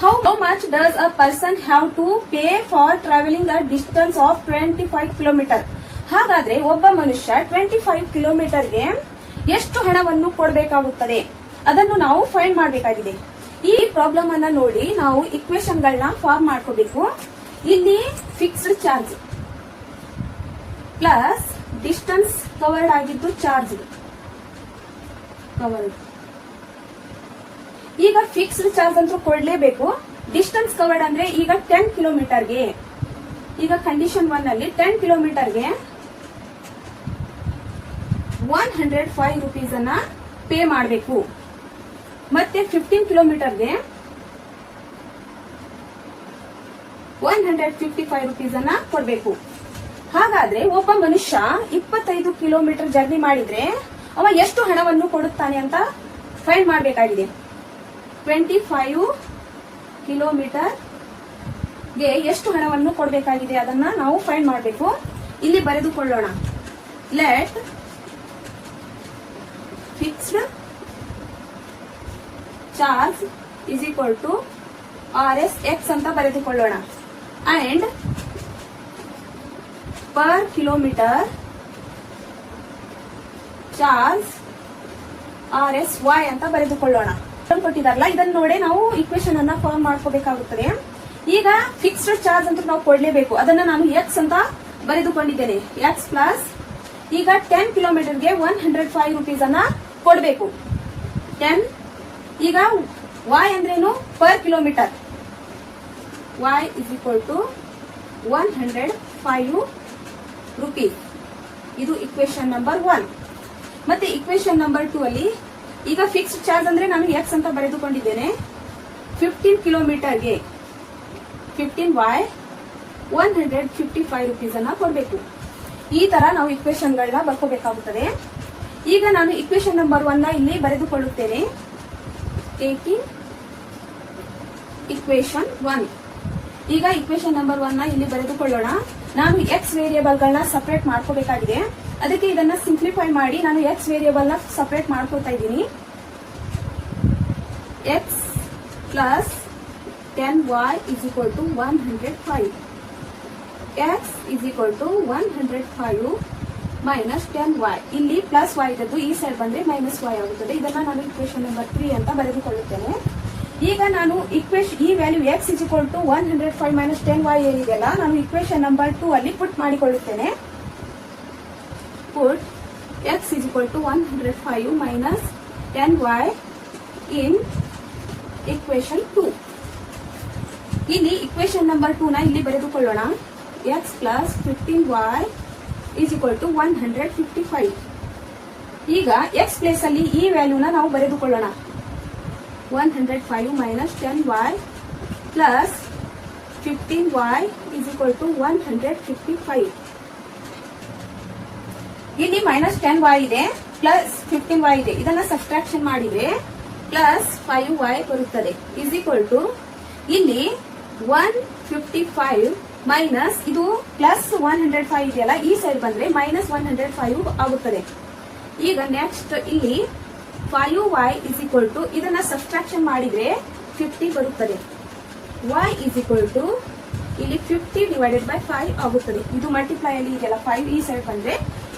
How much does a person have to pay for travelling a distance of 25 kilometre. ಹಾಗಾದ್ರೆ ಒಬ್ಬ ಮನುಷ್ಯ 25 ಕಿಲೋಮೀಟರ್ಗೆ ಎಷ್ಟು ಹಣವನ್ನು ಕೊಡಬೇಕಾಗುತ್ತದೆ ಅದನ್ನು ನಾವು ಫೈಂಡ್ ಮಾಡಬೇಕಾಗಿದೆ. ಈ ಪ್ರಾಬ್ಲಮ್ ಅನ್ನ ನೋಡಿ ನಾವು ಇಕ್ವೇಶನ್ ಗಳನ್ನ ಫಾರ್ಮ್ ಮಾಡ್ಕೋಬೇಕು. ಇಲ್ಲಿ fixed charge plus distance covered ಆಗಿದ್ದು ಚಾರ್ಜ್ ಕವರ್ಡ್. ಈಗ ಫಿಕ್ಸ್ಡ್ ಚಾರ್ಜ್ ಅಂತೂ ಕೊಡ್ಲೇಬೇಕು. ಡಿಸ್ಟೆನ್ಸ್ ಕವರ್ಡ್ ಅಂದ್ರೆ ಈಗ 10 ಕಿಲೋಮೀಟರ್ಗೆ, ಈಗ ಕಂಡೀಷನ್ 1 ಅಲ್ಲಿ 10 ಕಿಲೋಮೀಟರ್ಗೆ 105 ರುಪೀಸ್ ಅನ್ನ ಪೇ ಮಾಡಬೇಕು. ಮತ್ತೆ 15 ಕಿಲೋಮೀಟರ್ಗೆ 155 ರುಪೀಸ್ ಅನ್ನ ಕೊಡಬೇಕು. ಹಾಗಾದ್ರೆ ಒಬ್ಬ ಮನುಷ್ಯ 25 ಕಿಲೋಮೀಟರ್ ಜರ್ನಿ ಮಾಡಿದ್ರೆ ಅವ ಎಷ್ಟು ಹಣವನ್ನು ಕೊಡುತ್ತಾನೆ ಅಂತ ಫೈಂಡ್ ಮಾಡಬೇಕಾಗಿದೆ. 25 ಕಿಲೋಮೀಟರ್ಗೆ ಎಷ್ಟು ಹಣವನ್ನು ಕೊಡಬೇಕಾಗಿದೆ ಅದನ್ನ ನಾವು ಫೈಂಡ್ ಮಾಡಬೇಕು. ಇಲ್ಲಿ ಬರೆದುಕೊಳ್ಳೋಣ. Let fixed charge is equal to RS X ಅಂತ ಬರೆದುಕೊಳ್ಳೋಣ. And per kilometre charge RSY ಅಂತ ಬರೆದುಕೊಳ್ಳೋಣ. ಕೊಟ್ಟಿದಾರಲ್ಲ ಇದನ್ನ ನೋಡಿ ನಾವು ಇಕ್ವೇಶನ್ ಅನ್ನ ಫಾರ್ಮ್ ಮಾಡ್ಕೋಬೇಕಾಗುತ್ತದೆ. ಈಗ ಫಿಕ್ಸ್ಡ್ ಚಾರ್ಜ್ ಅಂತ ನಾವು ಕೊಡ್ಲೇಬೇಕು. ಅದನ್ನ ನಾನು x ಅಂತ ಬರೆದುಕೊಂಡಿದ್ದೇನೆ. x ಪ್ಲಸ್ ಈಗ 10 ಕಿಲೋಮೀಟರ್ಗೆ 105 ರುಪೀಸ್ ಅನ್ನ ಕೊಡಬೇಕು. 10 ಈಗ y ಅಂದ್ರೇನು per kilometre. y is equal to 105 rupees. ಇದು ಇಕ್ವೇಶನ್ ನಂಬರ್ 1. ಮತ್ತೆ ಇಕ್ವೇಶನ್ ನಂಬರ್ 2 ಅಲ್ಲಿ ಈಗ ಫಿಕ್ಸ್ಡ್ ಚಾರ್ಜ್ ಅಂದ್ರೆ ನಾನು x ಅಂತ ಬರೆದುಕೊಂಡಿದ್ದೇನೆ. 15 ಕಿಲೋಮೀಟರ್ಗೆ 15y 155 ರುಪೀಸ್ ಅನ್ನ ಕೊಡಬೇಕು. ಈ ತರ ನಾವು ಇಕ್ವೇಶನ್ ಗಳನ್ನ ಬರ್ಕೋಬೇಕಾಗುತ್ತದೆ. ಈಗ ನಾನು ಇಕ್ವೇಶನ್ ನಂಬರ್ 1 ಇಲ್ಲಿ ಬರೆದುಕೊಳ್ಳುತ್ತೇನೆ. Taking equation 1. ಈಗ ಇಕ್ವೇಶನ್ ನಂಬರ್ 1 ಇಲ್ಲಿ ಬರೆದುಕೊಳ್ಳೋಣ. ನಾನು ಎಕ್ಸ್ ವೇರಿಯೇಬಲ್ ಗಳನ್ನ ಸಪರೇಟ್ ಮಾಡ್ಕೋಬೇಕಾಗಿದೆ. ಅದಕ್ಕೆ ಇದನ್ನ ಸಿಂಪ್ಲಿಫೈ ಮಾಡಿ ನಾನು ಎಕ್ಸ್ ವೇರಿಯೇಬಲ್ ನ ಸಪರೇಟ್ ಮಾಡ್ಕೋತಾ ಇದ್ದೀನಿ. X plus 10y is equal to 105. x is equal to 105 minus 10y. ಇಲ್ಲಿ ಪ್ಲಸ್ y ಇದ್ದದ್ದು ಈ ಸೈಡ್ ಬಂದ್ರೆ ಮೈನಸ್ y ಆಗುತ್ತದೆ. ಇದನ್ನ ನಾನು ಇಕ್ವೇಶನ್ ನಂಬರ್ 3 ಅಂತ ಬರೆದುಕೊಳ್ಳುತ್ತೇನೆ. ಈಗ ನಾನು ಈ value x is equal to 105 minus 10y ಏನಿದೆಯಲ್ಲ, ನಾನು ಇಕ್ವೇಶನ್ ನಂಬರ್ 2 ಅಲ್ಲಿ ಪುಟ್ ಮಾಡಿಕೊಳ್ಳುತ್ತೇನೆ. put x is equal to 105 minus 10y in equation 2. ಇಲ್ಲಿ ಇಕ್ವೇಶನ್ ನಂಬರ್ 2 ನ ಇಲ್ಲಿ ಬರೆದುಕೊಳ್ಳೋಣ. x plus 15y is equal to 155. ಈಗ x ಪ್ಲೇಸ್ ಅಲ್ಲಿ ಈ ವ್ಯಾಲ್ಯೂನ ನಾವು ಬರೆದುಕೊಳ್ಳೋಣ. 105 minus 10y plus 15y is equal to 155. ಇಲ್ಲಿ minus 10y ಇದೆ ಪ್ಲಸ್ 15y ಇದೆ. ಇದನ್ನ ಸಬ್ಟ್ರಾಕ್ಷನ್ ಮಾಡಿದ್ರೆ ಪ್ಲಸ್ 5y ಬರುತ್ತದೆ. ಇಸ್ ಈಕ್ವಲ್ ಟು ಇಲ್ಲಿ 155 ಮೈನಸ್ ಇದು ಪ್ಲಸ್ 105 ಇದೆಯಲ್ಲ, ಈ ಸೈಡ್ ಬಂದ್ರೆ ಮೈನಸ್ 105 ಆಗುತ್ತದೆ. ಈಗ ನೆಕ್ಸ್ಟ್ ಇಲ್ಲಿ 5y is equal to ಇದನ್ನ ಸಬ್ಟ್ರಾಕ್ಷನ್ ಮಾಡಿದ್ರೆ 50 ಬರುತ್ತದೆ. y is equal to ಇಲ್ಲಿ 50 divided by 5 ಆಗುತ್ತದೆ. ಇದು ಮಲ್ಟಿಪ್ಲೈ ಅಲ್ಲಿ ಇದೆಯಲ್ಲ 5 ಈ ಸೈಡ್ ಬಂದ್ರೆ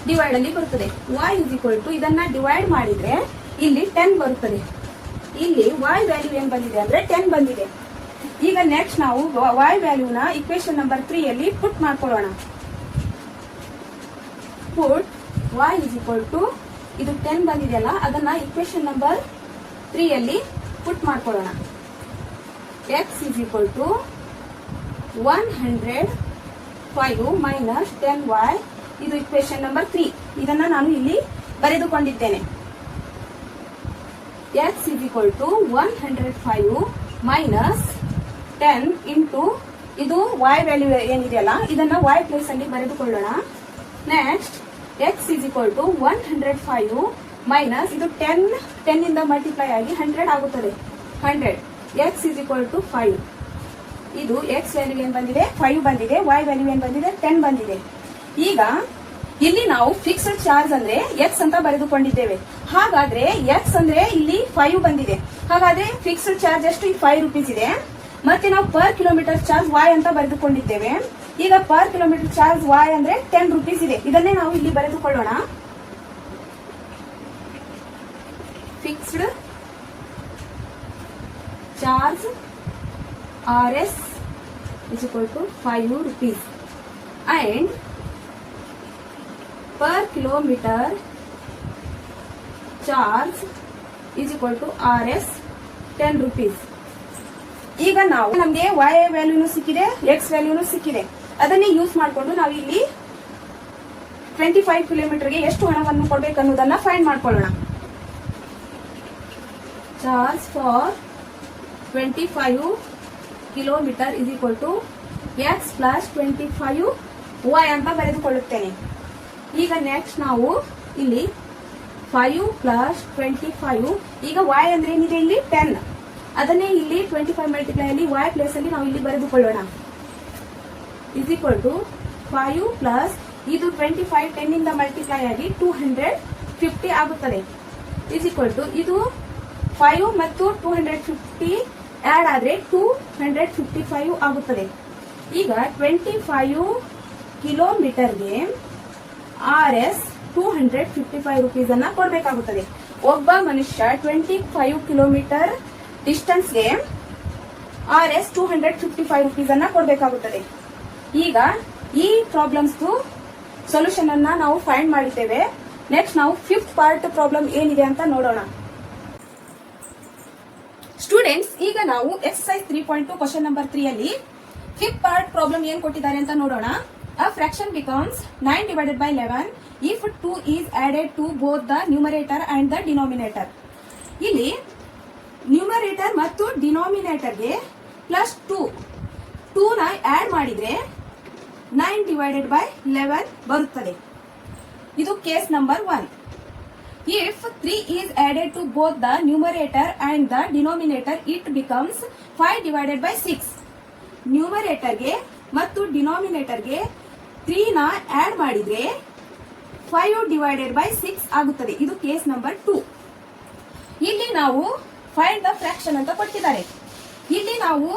ಡಿವೈಡ್ ಅಲ್ಲಿ ಬರುತ್ತದೆ. y is equal to ಇದನ್ನ ಡಿವೈಡ್ ಮಾಡಿದ್ರೆ ಇಲ್ಲಿ 10 ಬರುತ್ತದೆ. ಇಲ್ಲಿ y ವ್ಯಾಲ್ಯೂ ಏನ್ ಬಂದಿದೆ ಅಂದ್ರೆ 10 ಬಂದಿದೆ. ಈಗ ನೆಕ್ಸ್ಟ್ ನಾವು y ವ್ಯಾಲ್ಯೂನ ಇಕ್ವೇಶನ್ ನಂಬರ್ 3 ಅಲ್ಲಿ ಪುಟ್ ಮಾಡ್ಕೊಳ್ಳೋಣ. ಪುಟ್ y is equal to ಇದು 10 ಬಂದಿದೆಯಲ್ಲ, ಅದನ್ನ ಇಕ್ವೇಶನ್ ನಂಬರ್ 3 ಅಲ್ಲಿ ಪುಟ್ ಮಾಡ್ಕೊಳ್ಳೋಣ. x is equal to 105 minus 10y. ಇದು ಇಕ್ವೇಶನ್ ನಂಬರ್ 3. ಇದನ್ನ ನಾನು ಇಲ್ಲಿ ಬರೆದುಕೊಂಡಿದ್ದೇನೆ. x is equal to 105 minus 10 into ಇದು y ವ್ಯಾಲ್ಯೂ ಏನಿದೆಯಲ್ಲ, ಇದನ್ನ y ಪ್ಲೇಸ್ ಅಲ್ಲಿ ಬರೆದುಕೊಳ್ಳೋಣ. Next x is equal to 105 minus ಇದು 10 ಇಂದ ಮಲ್ಟಿಪ್ಲೈ ಆಗಿ 100 ಆಗುತ್ತದೆ. 100 x is equal to 5. ಇದು x ವ್ಯಾಲ್ಯೂ ಏನ್ ಬಂದಿದೆ 5 ಬಂದಿದೆ, y ವ್ಯಾಲ್ಯೂ ಏನ್ ಬಂದಿದೆ 10 ಬಂದಿದೆ. ಈಗ ಇಲ್ಲಿ ನಾವು ಫಿಕ್ಸ್ಡ್ ಚಾರ್ಜ್ ಅಂದ್ರೆ x ಅಂತ ಬರೆದುಕೊಂಡಿದ್ದೇವೆ. ಹಾಗಾದ್ರೆ x ಅಂದ್ರೆ ಇಲ್ಲಿ 5 ಬಂದಿದೆ. ಹಾಗಾದ್ರೆ ಫಿಕ್ಸ್ಡ್ ಚಾರ್ಜ್ ಎಷ್ಟು 5 ರೂಪೀಸ್ ಇದೆ. ಮತ್ತೆ ನಾವು ಪರ್ ಕಿಲೋಮೀಟರ್ ಚಾರ್ಜ್ y ಅಂತ ಬರೆದುಕೊಂಡಿದ್ದೇವೆ. ಈಗ ಪರ್ ಕಿಲೋಮೀಟರ್ ಚಾರ್ಜ್ y ಅಂದ್ರೆ 10 ರೂಪೀಸ್ ಇದೆ. ಇದನ್ನೇ ನಾವು ಇಲ್ಲಿ ಬರೆದುಕೊಳ್ಳೋಣ. Fixed charge RS is equal to 5 rupees and per kilometer charge is equal to RS 10 rupees. ಈಗ ನಾವು ನಮಗೆ y ವ್ಯಾಲ್ಯೂನು ಸಿಕ್ಕಿದೆ, x ವ್ಯಾಲ್ಯೂನು ಸಿಕ್ಕಿದೆ. ಅದನ್ನೇ ಯೂಸ್ ಮಾಡಿಕೊಂಡು ನಾವು ಇಲ್ಲಿ 25 ಕಿಲೋಮೀಟರ್ಗೆ ಎಷ್ಟು ಹಣವನ್ನು ಕೊಡಬೇಕು ಅನ್ನೋದನ್ನ ಫೈಂಡ್ ಮಾಡ್ಕೊಳ್ಳೋಣ. Charge for 25 kilometre is equal to x plus 25 y ಅಂತ ಬರೆದುಕೊಳ್ಳುತ್ತೇನೆ. ಈಗ ನೆಕ್ಸ್ಟ್ ನಾವು ಇಲ್ಲಿ 5 ಪ್ಲಸ್ 25, ಈಗ y ಅಂದ್ರೆ ಏನಿದೆ ಇಲ್ಲಿ 10, ಅದನ್ನೇ ಇಲ್ಲಿ 25 ಮಲ್ಟಿಪ್ಲೈ ಅಲ್ಲಿ y ಪ್ಲೇಸ್ ಅಲ್ಲಿ ನಾವು ಇಲ್ಲಿ ಬರೆದುಕೊಳ್ಳೋಣ. ಇಸ್ ಈಕ್ವಲ್ ಟು 5 ಪ್ಲಸ್ ಇದು 25 10 ಇಂದ ಮಲ್ಟಿಪ್ಲೈ ಆಗಿ 250 ಆಗುತ್ತದೆ. ಇಸ್ ಈಕ್ವಲ್ ಟು ಇದು 5 ಮತ್ತು 250 ಆಡ್ ಆದ್ರೆ 255 ಆಗುತ್ತದೆ. ಈಗ 25 ಕಿಲೋಮೀಟರ್ಗೆ RS 255 ರೂಪೀಸ್ ಅನ್ನ ಕೊಡಬೇಕಾಗುತ್ತದೆ. ಒಬ್ಬ ಮನುಷ್ಯ 25 ಕಿಲೋಮೀಟರ್ ಡಿಸ್ಟೆನ್ಸ್ಗೆ RS 255 ರೂಪೀಸ್ ಅನ್ನ ಕೊಡಬೇಕಾಗುತ್ತದೆ. ಈಗ ಈ ಪ್ರಾಬ್ಲಮ್ಸ್ ಸೊಲ್ಯೂಷನ್ ಅನ್ನ ನಾವು ಫೈಂಡ್ ಮಾಡಿದ್ದೇವೆ. ನೆಕ್ಸ್ಟ್ ನಾವು 5th ಪಾರ್ಟ್ ಪ್ರಾಬ್ಲಮ್ ಏನಿದೆ ಅಂತ ನೋಡೋಣ. ಸ್ಟೂಡೆಂಟ್ಸ್, ಈಗ ನಾವು ಎಕ್ಸರ್ಸೈಸ್ 3.2 ಕ್ವಶನ್ ನಂಬರ್ 3 ಅಲ್ಲಿ 5th ಪಾರ್ಟ್ ಪ್ರಾಬ್ಲಮ್ ಏನ್ ಕೊಟ್ಟಿದ್ದಾರೆ ಅಂತ ನೋಡೋಣ. A fraction becomes 9 divided by 11 if 2 is added to both the numerator and the denominator. ಇಲ್ಲಿ ನ್ಯೂಮರೇಟರ್ ಮತ್ತು ಡಿನಾಮಿನೇಟರ್ಗೆ ಪ್ಲಸ್ 2 ನ ಆಡ್ ಮಾಡಿದ್ರೆ 9 ಡಿವೈಡೆಡ್ ಬೈ 11 ಬರುತ್ತದೆ. ಇದು case number 1. If 3 is added to both the numerator and the denominator, it becomes 5 divided by 6. ನ್ಯೂಮರೇಟರ್ಗೆ ಮತ್ತು ಡಿನಾಮಿನೇಟರ್ಗೆ 3 ನ add ಮಾಡಿದ್ರೆ 5 divided by 6 ಆಗುತ್ತದೆ. ಇದು ಕೇಸ್ ನಂಬರ್ 2. ಇಲ್ಲಿ ನಾವು ಫೈಂಡ್ ದ ಫ್ರಾಕ್ಷನ್ ಅಂತ ಕೊಟ್ಟಿದ್ದಾರೆ. ಇಲ್ಲಿ ನಾವು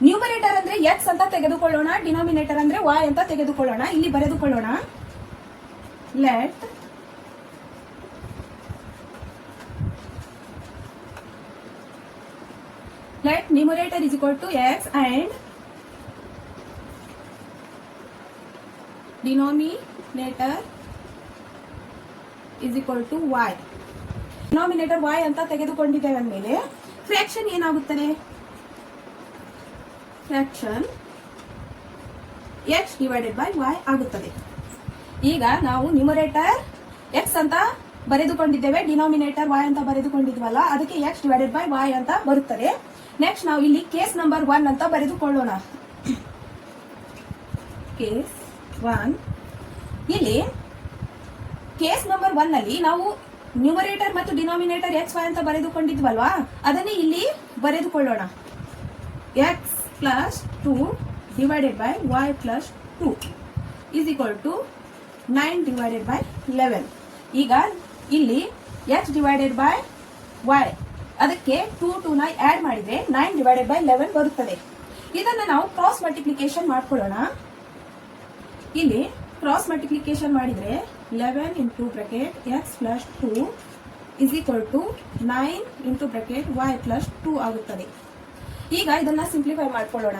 ನ್ಯೂಮರೇಟರ್ ಅಂದ್ರೆ x ಅಂತ ತೆಗೆದುಕೊಳ್ಳೋಣ, ಡಿನಾಮಿನೇಟರ್ ಅಂದ್ರೆ y ಅಂತ ತೆಗೆದುಕೊಳ್ಳೋಣ. ಇಲ್ಲಿ ಬರೆದುಕೊಳ್ಳೋಣ. Let numerator is equal to x and denominator is equal to y. Denominator y ಅಂತ ತೆಗೆದುಕೊಂಡಿದ್ದೇವೆ ಅಂದಮೇಲೆ ಫ್ರಾಕ್ಷನ್ ಏನಾಗುತ್ತದೆ? Fraction x divided by y ಆಗುತ್ತದೆ. ಈಗ ನಾವು ನ್ಯೂಮರೇಟರ್ x ಅಂತ ಬರೆದುಕೊಂಡಿದ್ದೇವೆ, ಡಿನಾಮಿನೇಟರ್ y ಅಂತ ಬರೆದುಕೊಂಡಿದ್ವಲ್ಲ, ಅದಕ್ಕೆ x ಡಿವೈಡೆಡ್ ಬೈ y ಅಂತ ಬರುತ್ತದೆ. ನೆಕ್ಸ್ಟ್ ನಾವು ಇಲ್ಲಿ ಕೇಸ್ ನಂಬರ್ 1 ಅಂತ ಬರೆದುಕೊಳ್ಳೋಣ. ಕೇಸ್ 1. ಇಲ್ಲಿ ಕೇಸ್ ನಂಬರ್ 1 ನಲ್ಲಿ ನಾವು ನ್ಯೂಮರೇಟರ್ ಮತ್ತು ಡಿನಾಮಿನೇಟರ್ x y ಅಂತ ಬರೆದುಕೊಂಡಿದ್ವಲ್ವಾ, ಅದನ್ನೇ ಇಲ್ಲಿ ಬರೆದುಕೊಳ್ಳೋಣ. x plus 2 divided by y plus 2 is equal to 9 divided by 11. ಈಗ ಇಲ್ಲಿ x ಡಿವೈಡೆಡ್ ಬೈ y ಅದಕ್ಕೆ 2 ನ ಆಡ್ ಮಾಡಿದ್ರೆ 9 ಡಿವೈಡೆಡ್ ಬೈ 11 ಬರುತ್ತದೆ. ಇದನ್ನ ನಾವು ಕ್ರಾಸ್ ಮಲ್ಟಿಪ್ಲಿಕೇಶನ್ ಮಾಡ್ಕೊಳ್ಳೋಣ. ಇಲ್ಲಿ ಕ್ರಾಸ್ ಮಲ್ಟಿಪ್ಲಿಕೇಶನ್ ಮಾಡಿದ್ರೆ 11 into bracket x plus 2 is equal to 9 into bracket y plus 2 ಆಗುತ್ತದೆ. ಈಗ ಇದನ್ನ ಸಿಂಪ್ಲಿಫೈ ಮಾಡ್ಕೊಳ್ಳೋಣ.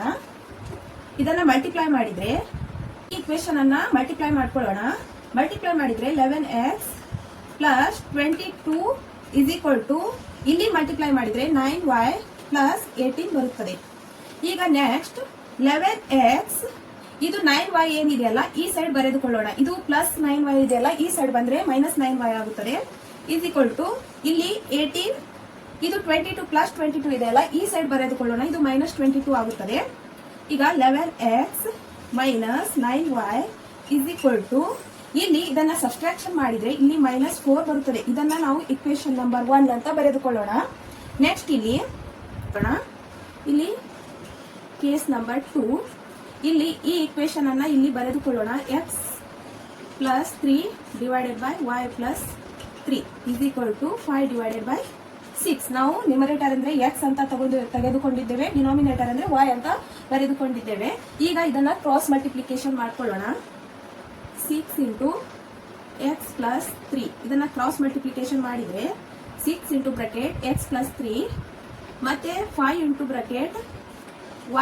ಇದನ್ನ ಮಲ್ಟಿಪ್ಲೈ ಮಾಡಿದ್ರೆ ಈಕ್ವೇಶನ್ ಅನ್ನ ಮಲ್ಟಿಪ್ಲೈ ಮಾಡ್ಕೊಳ್ಳೋಣ. ಮಲ್ಟಿಪ್ಲೈ ಮಾಡಿದ್ರೆ 11x plus 22 is equal to, ಇಲ್ಲಿ ಮಲ್ಟಿಪ್ಲೈ ಮಾಡಿದ್ರೆ 9y ಪ್ಲಸ್ 18 ಬರುತ್ತದೆ. ಈಗ ನೆಕ್ಸ್ಟ್ 11x ಇದು 9y ಏನಿದೆಯಲ್ಲ ಈ ಸೈಡ್ ಬರೆದುಕೊಳ್ಳೋಣ. ಇದು ಪ್ಲಸ್ 9y ಇದೆಯಲ್ಲ ಈ ಸೈಡ್ ಬಂದ್ರೆ ಮೈನಸ್ 9y ಆಗುತ್ತದೆ. ಇಸ್ ಈಕ್ವಲ್ ಟು ಇಲ್ಲಿ 18 ಇದು 22 ಪ್ಲಸ್ 22 ಇದೆಯಲ್ಲ ಈ ಸೈಡ್ ಬರೆದುಕೊಳ್ಳೋಣ. ಇದು ಮೈನಸ್ 22 ಆಗುತ್ತದೆ. ಈಗ 11x minus 9y is equal to, ಇಲ್ಲಿ ಇದನ್ನ ಸಬ್ಸ್ಟ್ರಾಕ್ಷನ್ ಮಾಡಿದ್ರೆ ಇಲ್ಲಿ ಮೈನಸ್ 4 ಬರುತ್ತದೆ. ಇದನ್ನ ನಾವು ಇಕ್ವೇಶನ್ ನಂಬರ್ 1 ಅಂತ ಬರೆದುಕೊಳ್ಳೋಣ. ನೆಕ್ಸ್ಟ್ ಇಲ್ಲಿ ಕೇಸ್ ನಂಬರ್ 2. ಇಲ್ಲಿ ಈ ಇಕ್ವೇಶನ್ ಅನ್ನ ಇಲ್ಲಿ ಬರೆದುಕೊಳ್ಳೋಣ. x plus 3 divided by y plus 3 is equal to 5 divided by 6. ನಾವು ನ್ಯೂಮರೇಟರ್ ಅಂದ್ರೆ x ಅಂತ ತೆಗೆದುಕೊಂಡಿದ್ದೇವೆ, ಡಿನಾಮಿನೇಟರ್ ಅಂದ್ರೆ y ಅಂತ ಬರೆದುಕೊಂಡಿದ್ದೇವೆ. ಈಗ ಇದನ್ನ ಕ್ರಾಸ್ ಮಲ್ಟಿಪ್ಲಿಕೇಶನ್ ಮಾಡ್ಕೊಳ್ಳೋಣ. 6 ಇಂಟು x ಪ್ಲಸ್ 3 ಇದನ್ನ ಕ್ರಾಸ್ ಮಲ್ಟಿಪ್ಲಿಕೇಶನ್ ಮಾಡಿದ್ರೆ 6 ಇಂಟು ಬ್ರಾಕೆಟ್ x ಪ್ಲಸ್ 3 ಮತ್ತೆ 5 ಇಂಟು ಬ್ರಾಕೆಟ್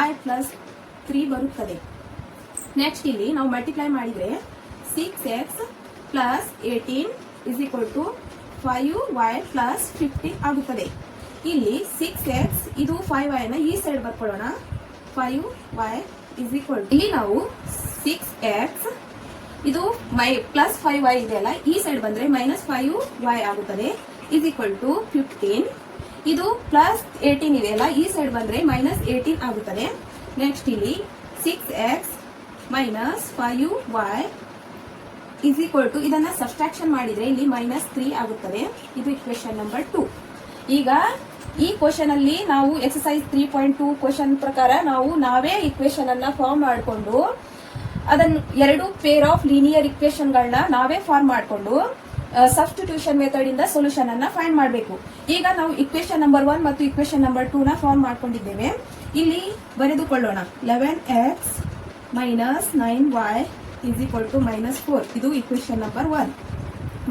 y ಪ್ಲಸ್ 3 ಬರುತ್ತದೆ. ನೆಕ್ಸ್ಟ್ ಇಲ್ಲಿ ನಾವು ಮಲ್ಟಿಪ್ಲೈ ಮಾಡಿದ್ರೆ 6x plus 18 is equal to 5y plus 15 ಆಗುತ್ತದೆ. ಇಲ್ಲಿ 6x ಇದು 5y ನ ಈ ಸೈಡ್ ಬರ್ಕೊಳ್ಳೋಣ. 5y ಇಸ್ ಈಕ್ವಲ್ ಟು, ಇಲ್ಲಿ ನಾವು 6x ಇದು ಪ್ಲಸ್ 5y ಇದೆಯಲ್ಲ ಈ ಸೈಡ್ ಬಂದ್ರೆ ಮೈನಸ್ 5y ಆಗುತ್ತದೆ. Is equal to 15. ಇದು ಪ್ಲಸ್ 18 ಇದೆಯಲ್ಲ ಈ ಸೈಡ್ ಬಂದ್ರೆ ಮೈನಸ್ 18 ಆಗುತ್ತದೆ. ನೆಕ್ಸ್ಟ್ ಇಲ್ಲಿ 6x minus 5y is equal to, ಇದನ್ನ ಸಬ್ಸ್ಟ್ರಾಕ್ಷನ್ ಮಾಡಿದ್ರೆ ಇಲ್ಲಿ ಮೈನಸ್ 3 ಆಗುತ್ತದೆ. ಇದು ಇಕ್ವೇಶನ್ ನಂಬರ್ 2. ಈಗ ಈ ಕ್ವಶನ್ ಅಲ್ಲಿ ನಾವು ಎಕ್ಸರ್ಸೈಸ್ 3.2 ಕ್ವಶನ್ ಪ್ರಕಾರ ನಾವೇ ಇಕ್ವೇಶನ್ ಅನ್ನ ಫಾರ್ಮ್ ಮಾಡಿಕೊಂಡು ಅದನ್ನು 2 ಪೇರ್ ಆಫ್ ಲೀನಿಯರ್ ಇಕ್ವೇಶನ್ ಗಳನ್ನ ನಾವೇ ಫಾರ್ಮ್ ಮಾಡಿಕೊಂಡು ಸಬ್ಸ್ಟಿಟ್ಯೂಷನ್ ಮೆಥಡ್ ಇಂದ ಸೊಲ್ಯೂಷನ್ ಅನ್ನ ಫೈಂಡ್ ಮಾಡಬೇಕು. ಈಗ ನಾವು ಇಕ್ವೇಶನ್ ನಂಬರ್ 1 ಮತ್ತು ಇಕ್ವೇಶನ್ ನಂಬರ್ 2 ನ ಫಾರ್ಮ್ ಮಾಡ್ಕೊಂಡಿದ್ದೇವೆ. ಇಲ್ಲಿ ಬರೆದುಕೊಳ್ಳೋಣ. 11x minus 9y is equal to minus 4. ಇದು ಇಕ್ವೇಶನ್ ನಂಬರ್ 1.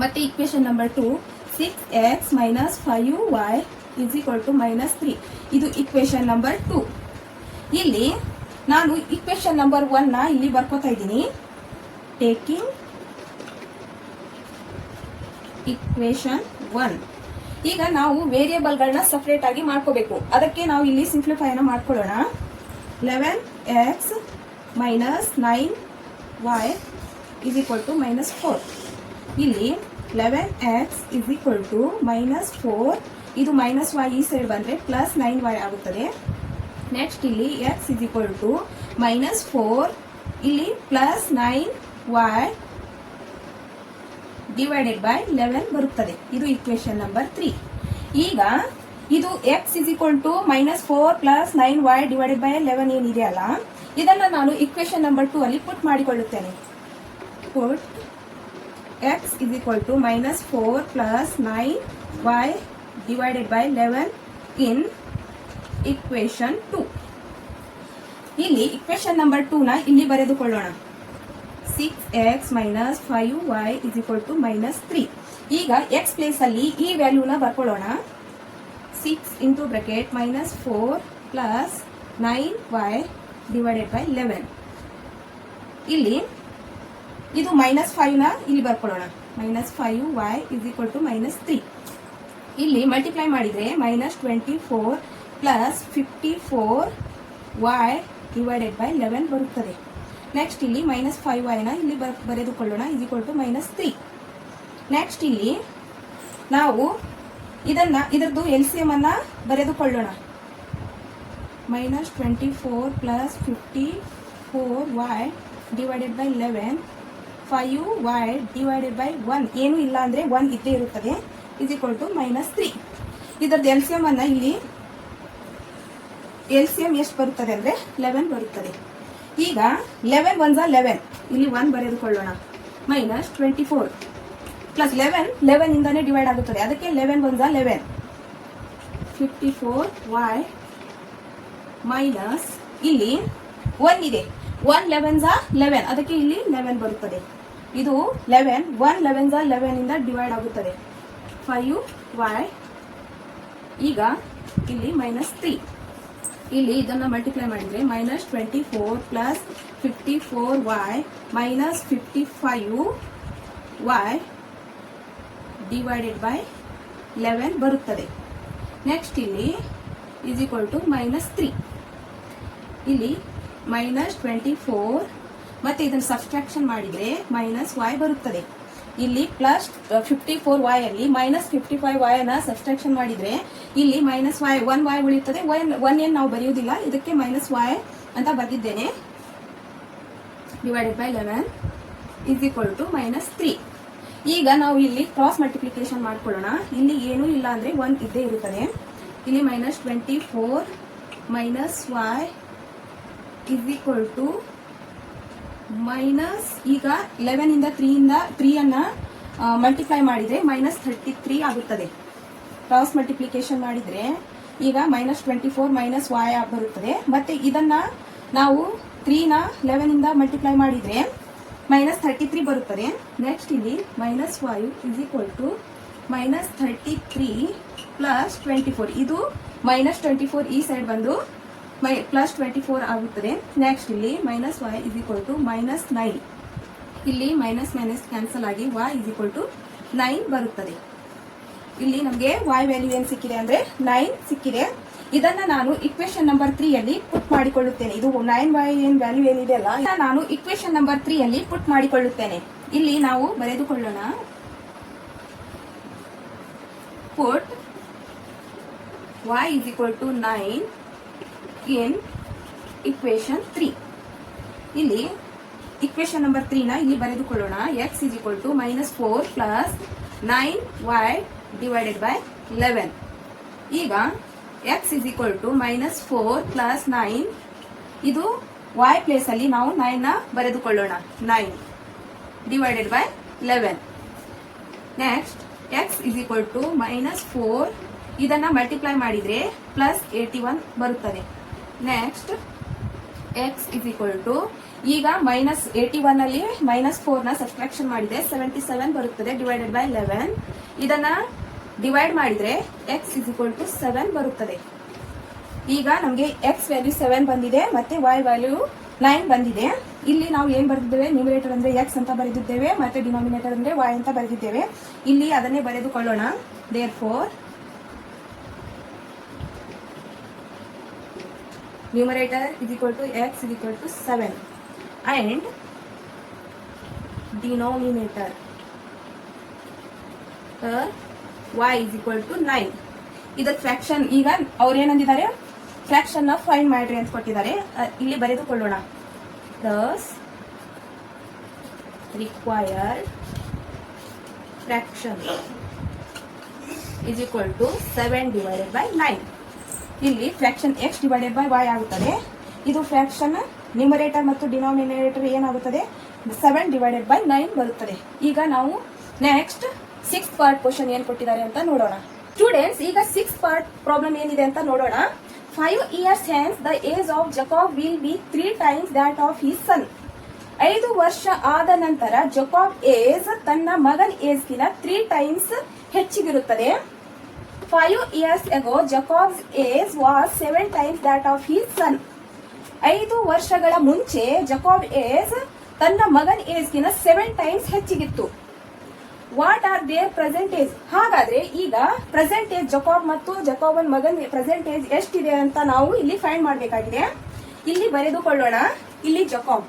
ಮತ್ತೆ equation number 2 6x minus 5y is equal to minus 3. ಇದು ಇಕ್ವೇಶನ್ ನಂಬರ್ 2. ಇಲ್ಲಿ ನಾನು ಇಕ್ವೇಶನ್ ನಂಬರ್ 1 ನ ಇಲ್ಲಿ ಬರ್ಕೋತಾ ಇದ್ದೀನಿ. Taking equation 1. ಈಗ ನಾವು ವೇರಿಯೇಬಲ್ ಗಳನ್ನ ಸಪರೇಟ್ ಆಗಿ ಮಾಡ್ಕೋಬೇಕು. ಅದಕ್ಕೆ ನಾವು ಇಲ್ಲಿ ಸಿಂಪ್ಲಿಫೈ ಅನ್ನ ಮಾಡ್ಕೊಳ್ಳೋಣ. 11x minus 9y is equal to minus 4. ಇಲ್ಲಿ 11x is equal to minus 4. ಇದು ಮೈನಸ್ y ಈ ಸೈಡ್ ಬಂದ್ರೆ ಪ್ಲಸ್ 9y ಆಗುತ್ತದೆ. ನೆಕ್ಸ್ಟ್ ಇಲ್ಲಿ x is equal to minus 4 ಇಲ್ಲಿ ಪ್ಲಸ್ 9y ಡಿವೈಡೆಡ್ ಬೈ 11 ಬರುತ್ತದೆ. ಇದು ಇಕ್ವೇಶನ್ ನಂಬರ್ 3. ಈಗ ಇದು x is equal to -4 plus 9y divided by 11 ಏನಿದೆ ಅಲ್ಲ, ಇದನ್ನ ನಾನು ಇಕ್ವೇಶನ್ ನಂಬರ್ 2 ಅಲ್ಲಿ ಪುಟ್ ಮಾಡಿಕೊಳ್ಳುತ್ತೇನೆ. Put x is equal to -4 plus 9y divided by 11 in equation 2. ಇಲ್ಲಿ ಇಕ್ವೇಶನ್ ನಂಬರ್ 2 ನ ಇಲ್ಲಿ ಬರೆದುಕೊಳ್ಳೋಣ. 6x minus 5y is equal to -3. ಈಗ x ಪ್ಲೇಸ್ ಅಲ್ಲಿ ಈ ವ್ಯಾಲ್ಯೂನ ಬರ್ಕೊಳ್ಳೋಣ. 6 into bracket -4 plus 9y divided by 11. ಇಲ್ಲಿ ಇದು -5 ನ ಇಲ್ಲಿ ಬರ್ಕೊಳ್ಳೋಣ. -5y is equal to -3. ಇಲ್ಲಿ ಮಲ್ಟಿಪ್ಲೈ ಮಾಡಿದ್ರೆ -24 plus 54y divided by 11 ಬರುತ್ತದೆ. ನೆಕ್ಸ್ಟ್ ಇಲ್ಲಿ -5y ನ ಇಲ್ಲಿ ಬರೆದುಕೊಳ್ಳೋಣ is equal to -3. ನೆಕ್ಸ್ಟ್ ಇಲ್ಲಿ ನಾವು ಇದರದ್ದು LCM ಅನ್ನ ಬರೆದುಕೊಳ್ಳೋಣ. -24 plus 54y divided by 11 5y divided by 1 ಏನು ಇಲ್ಲ ಅಂದ್ರೆ 1 ಇದ್ದೇ ಇರುತ್ತದೆ is equal to -3. ಇದರದ್ದು LCM ಅನ್ನ ಇಲ್ಲಿ LCM ಎಷ್ಟು ಬರುತ್ತದೆ ಅಂದ್ರೆ 11 ಬರುತ್ತದೆ. ಈಗ 11 1 11 ಇಲ್ಲಿ 1 ಬರೆದುಕೊಳ್ಳೋಣ. -24 ಪ್ಲಸ್ 11 ಇಂದಾನೆ ಡಿವೈಡ್ ಆಗುತ್ತದೆ, ಅದಕ್ಕೆ 11 1 11 54y ಮೈನಸ್ ಇಲ್ಲಿ 1 ಇದೆ, 1 11 11 ಅದಕ್ಕೆ ಇಲ್ಲಿ 11 ಬರುತ್ತದೆ. ಇದು 11 1 11 11 ಇಂದ ಡಿವೈಡ್ ಆಗುತ್ತದೆ 5y. ಈಗ ಇಲ್ಲಿ -3 ಇಲ್ಲಿ ಇದನ್ನ ಮಲ್ಟಿಪ್ಲೈ ಮಾಡಿದ್ರೆ -24 plus 54y minus 55y divided by 11 ಬರುತ್ತದೆ. ನೆಕ್ಸ್ಟ್ ಇಲ್ಲಿ ಇಸ್ ಈಕ್ವಲ್ ಟು -3. ಇಲ್ಲಿ -24 ಮತ್ತೆ ಇದನ್ನು ಸಬ್ಸ್ಟ್ರಾಕ್ಷನ್ ಮಾಡಿದ್ರೆ -y ಬರುತ್ತದೆ. ಇಲ್ಲಿ ಪ್ಲಸ್ 54y ಅಲ್ಲಿ -55y ಅನ್ನ ಸಬ್ಸ್ಟ್ರಾಕ್ಷನ್ ಮಾಡಿದ್ರೆ ಇಲ್ಲಿ -y 1y ಉಳಿಯುತ್ತದೆ. 1 ಏನ್ ನಾವು ಬರೆಯುವುದಿಲ್ಲ, ಇದಕ್ಕೆ -y ಅಂತ ಬರೆದಿದ್ದೇನೆ. Divided by 11 is equal to -3. ಈಗ ನಾವು ಇಲ್ಲಿ ಕ್ರಾಸ್ ಮಲ್ಟಿಪ್ಲಿಕೇಶನ್ ಮಾಡ್ಕೊಳ್ಳೋಣ. ಇಲ್ಲಿ ಏನೂ ಇಲ್ಲ ಅಂದ್ರೆ 1 ಇದ್ದೇ ಇರುತ್ತದೆ. ಇಲ್ಲಿ -24 y ಇಸ್ ಈಕ್ವಲ್ ಟು ಈಗ 11 ಇಂದ 3 ಅನ್ನ ಮಲ್ಟಿಪ್ಲೈ ಮಾಡಿದ್ರೆ -33 ಆಗುತ್ತದೆ. ಕ್ರಾಸ್ ಮಲ್ಟಿಪ್ಲಿಕೇಶನ್ ಮಾಡಿದ್ರೆ ಈಗ -24 y ಬರುತ್ತದೆ. ಮತ್ತೆ ಇದನ್ನ ನಾವು 3 ನ 11 ಇಂದ ಮಲ್ಟಿಪ್ಲೈ ಮಾಡಿದ್ರೆ -33 ಬರುತ್ತದೆ. ನೆಕ್ಸ್ಟ್ ಇಲ್ಲಿ -y is equal to -33 plus 24. ಇದು -24 ಈ ಸೈಡ್ ಬಂದು ಪ್ಲಸ್ 24 ಆಗುತ್ತದೆ. ನೆಕ್ಸ್ಟ್ ಇಲ್ಲಿ -y ಇಸ್ ಈಕ್ವಲ್ ಟು -9. ಇಲ್ಲಿ ಮೈನಸ್ ಕ್ಯಾನ್ಸಲ್ ಆಗಿ y ಇಸ್ ಈಕ್ವಲ್ ಟು 9 ಬರುತ್ತದೆ. ಇಲ್ಲಿ ನಮಗೆ y ವ್ಯಾಲ್ಯೂ ಏನು ಸಿಕ್ಕಿದೆ ಅಂದ್ರೆ 9 ಸಿಕ್ಕಿದೆ. ಇದನ್ನ ನಾನು ಇಕ್ವೇಶನ್ ನಂಬರ್ 3 ಅಲ್ಲಿ ಪುಟ್ ಮಾಡಿಕೊಳ್ಳುತ್ತೇನೆ. ಇದು 9y ಏನ್ ವ್ಯಾಲ್ಯೂ ಏನಿದೆ ಅಲ್ಲ, ನಾನು ಇಕ್ವೇಶನ್ ನಂಬರ್ 3 ಅಲ್ಲಿ ಪುಟ್ ಮಾಡಿಕೊಳ್ಳುತ್ತೇನೆ. ಇಲ್ಲಿ ನಾವು ಬರೆದುಕೊಳ್ಳೋಣ. Put y is equal to 9 in equation 3. ಇಲ್ಲಿ ಇಕ್ವೇಶನ್ ನಂಬರ್ 3 ನ ಇಲ್ಲಿ ಬರೆದುಕೊಳ್ಳೋಣ. x is equal to -4 plus 9y divided by 11. ಈಗ x is equal to -4 plus 9, ಇದು y ಪ್ಲೇಸ್ ಅಲ್ಲಿ ನಾವು 9 ನ ಬರೆದುಕೊಳ್ಳೋಣ. 9 divided by 11. Next x is equal to -4, ಇದನ್ನ ಮಲ್ಟಿಪ್ಲೈ ಮಾಡಿದ್ರೆ ಪ್ಲಸ್ 81 ಬರುತ್ತದೆ. Next x is equal to ಈಗ -81 ಅಲ್ಲಿ -4 ನ ಸಬ್ಸ್ಟ್ರಾಕ್ಷನ್ ಮಾಡಿದ್ರೆ 77 ಬರುತ್ತದೆ ಡಿವೈಡೆಡ್ ಬೈ 11. ಇದನ್ನ ಡಿವೈಡ್ ಮಾಡಿದ್ರೆ x ಇಸ್ ಈಕ್ವಲ್ ಟು 7 ಬರುತ್ತದೆ. ಈಗ ನಮಗೆ x ವ್ಯಾಲ್ಯೂ 7 ಬಂದಿದೆ ಮತ್ತೆ y ವ್ಯಾಲ್ಯೂ 9 ಬಂದಿದೆ. ಇಲ್ಲಿ ನಾವು ಏನ್ ಬರೆದಿದ್ದೇವೆ, ನ್ಯೂಮರೇಟರ್ ಅಂದ್ರೆ x ಅಂತ ಬರೆದಿದ್ದೇವೆ ಮತ್ತೆ ಡಿನಾಮಿನೇಟರ್ ಅಂದ್ರೆ y ಅಂತ ಬರೆದಿದ್ದೇವೆ. ಇಲ್ಲಿ ಅದನ್ನೇ ಬರೆದುಕೊಳ್ಳೋಣ. Therefore numerator is equal to x is equal to 7 and denominator y is equal to 9. ಇದರ ಫ್ರಾಕ್ಷನ್ ಈಗ ಅವ್ರು ಏನಂದಿದ್ದಾರೆ, ಫ್ರಾಕ್ಷನ್ ನ ಫೈಂಡ್ ಮಾಡ್ರಿ ಅಂತ ಕೊಟ್ಟಿದ್ದಾರೆ. ಇಲ್ಲಿ ಬರೆದುಕೊಳ್ಳೋಣ. thus required fraction is equal to 7 divided by 9. ಇಲ್ಲಿ fraction x divided by y ಆಗುತ್ತದೆ. ಇದು ಫ್ರಾಕ್ಷನ್ ನ್ಯೂಮರೇಟರ್ ಮತ್ತು ಡಿನಾಮಿನೇಟರ್ ಏನಾಗುತ್ತದೆ 7 divided by 9 ಬರುತ್ತದೆ. ಈಗ ನಾವು ನೆಕ್ಸ್ಟ್ 6th ಪಾರ್ಟ್ ಕ್ವಶನ್ ಏನು ಕೊಟ್ಟಿದ್ದಾರೆ ಅಂತ ನೋಡೋಣ. ಸ್ಟೂಡೆಂಟ್ಸ್, ಈಗ 6th ಪಾರ್ಟ್ ಪ್ರಾಬ್ಲಮ್ ಏನಿದೆ ಅಂತ ನೋಡೋಣ. 5 years hence the age of Jacob will be 3 times that of his son. 5 ವರ್ಷ ಆದ ನಂತರ ಜಕೋಬ್ ಏಜ್ ತನ್ನ ಮಗನ ಏಜ್ಗಿನ 3 times ಹೆಚ್ಚಿಗಿರುತ್ತದೆ. 5 years ago Jacob's age was 7 times that of his son. 5 ವರ್ಷಗಳ ಮುಂಚೆ ಜಕೋಬ್ ಏಜ್ ತನ್ನ ಮಗನ ಏಜ್ಗಿನ 7 ಟೈಮ್ಸ್ ಹೆಚ್ಚಿಗಿತ್ತು. What are their present age? ಹಾಗಾದ್ರೆ ಈಗ ಪ್ರೆಸೆಂಟ್ ಏಜ್ ಜಕೋಬ್ ಮತ್ತು ಜಕೋಬನ್ ಮಗನ್ ಪ್ರೆಸೆಂಟ್ ಏಜ್ ಎಷ್ಟಿದೆ ಅಂತ ನಾವು ಇಲ್ಲಿ ಫೈಂಡ್ ಮಾಡಬೇಕಾಗಿದೆ. ಇಲ್ಲಿ ಬರೆದುಕೊಳ್ಳೋಣ. ಇಲ್ಲಿ ಜಕೋಬ್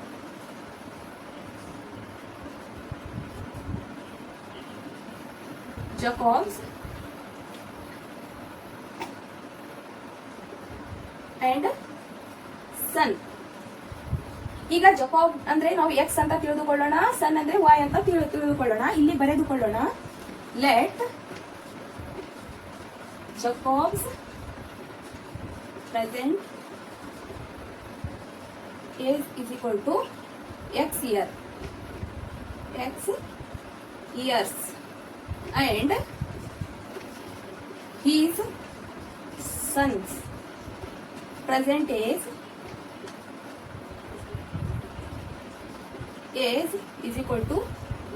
ಅಂಡ್ ಸನ್. ಈಗ ಜಕೋಬ್ ಅಂದ್ರೆ ನಾವು ಎಕ್ಸ್ ಅಂತ ತಿಳಿದುಕೊಳ್ಳೋಣ, ಸನ್ ಅಂದ್ರೆ ವೈ ಅಂತ ತಿಳಿದುಕೊಳ್ಳೋಣ. ಇಲ್ಲಿ ಬರೆದುಕೊಳ್ಳೋಣ. Let Jacob's present age is equal to x years and his son's present age is equal to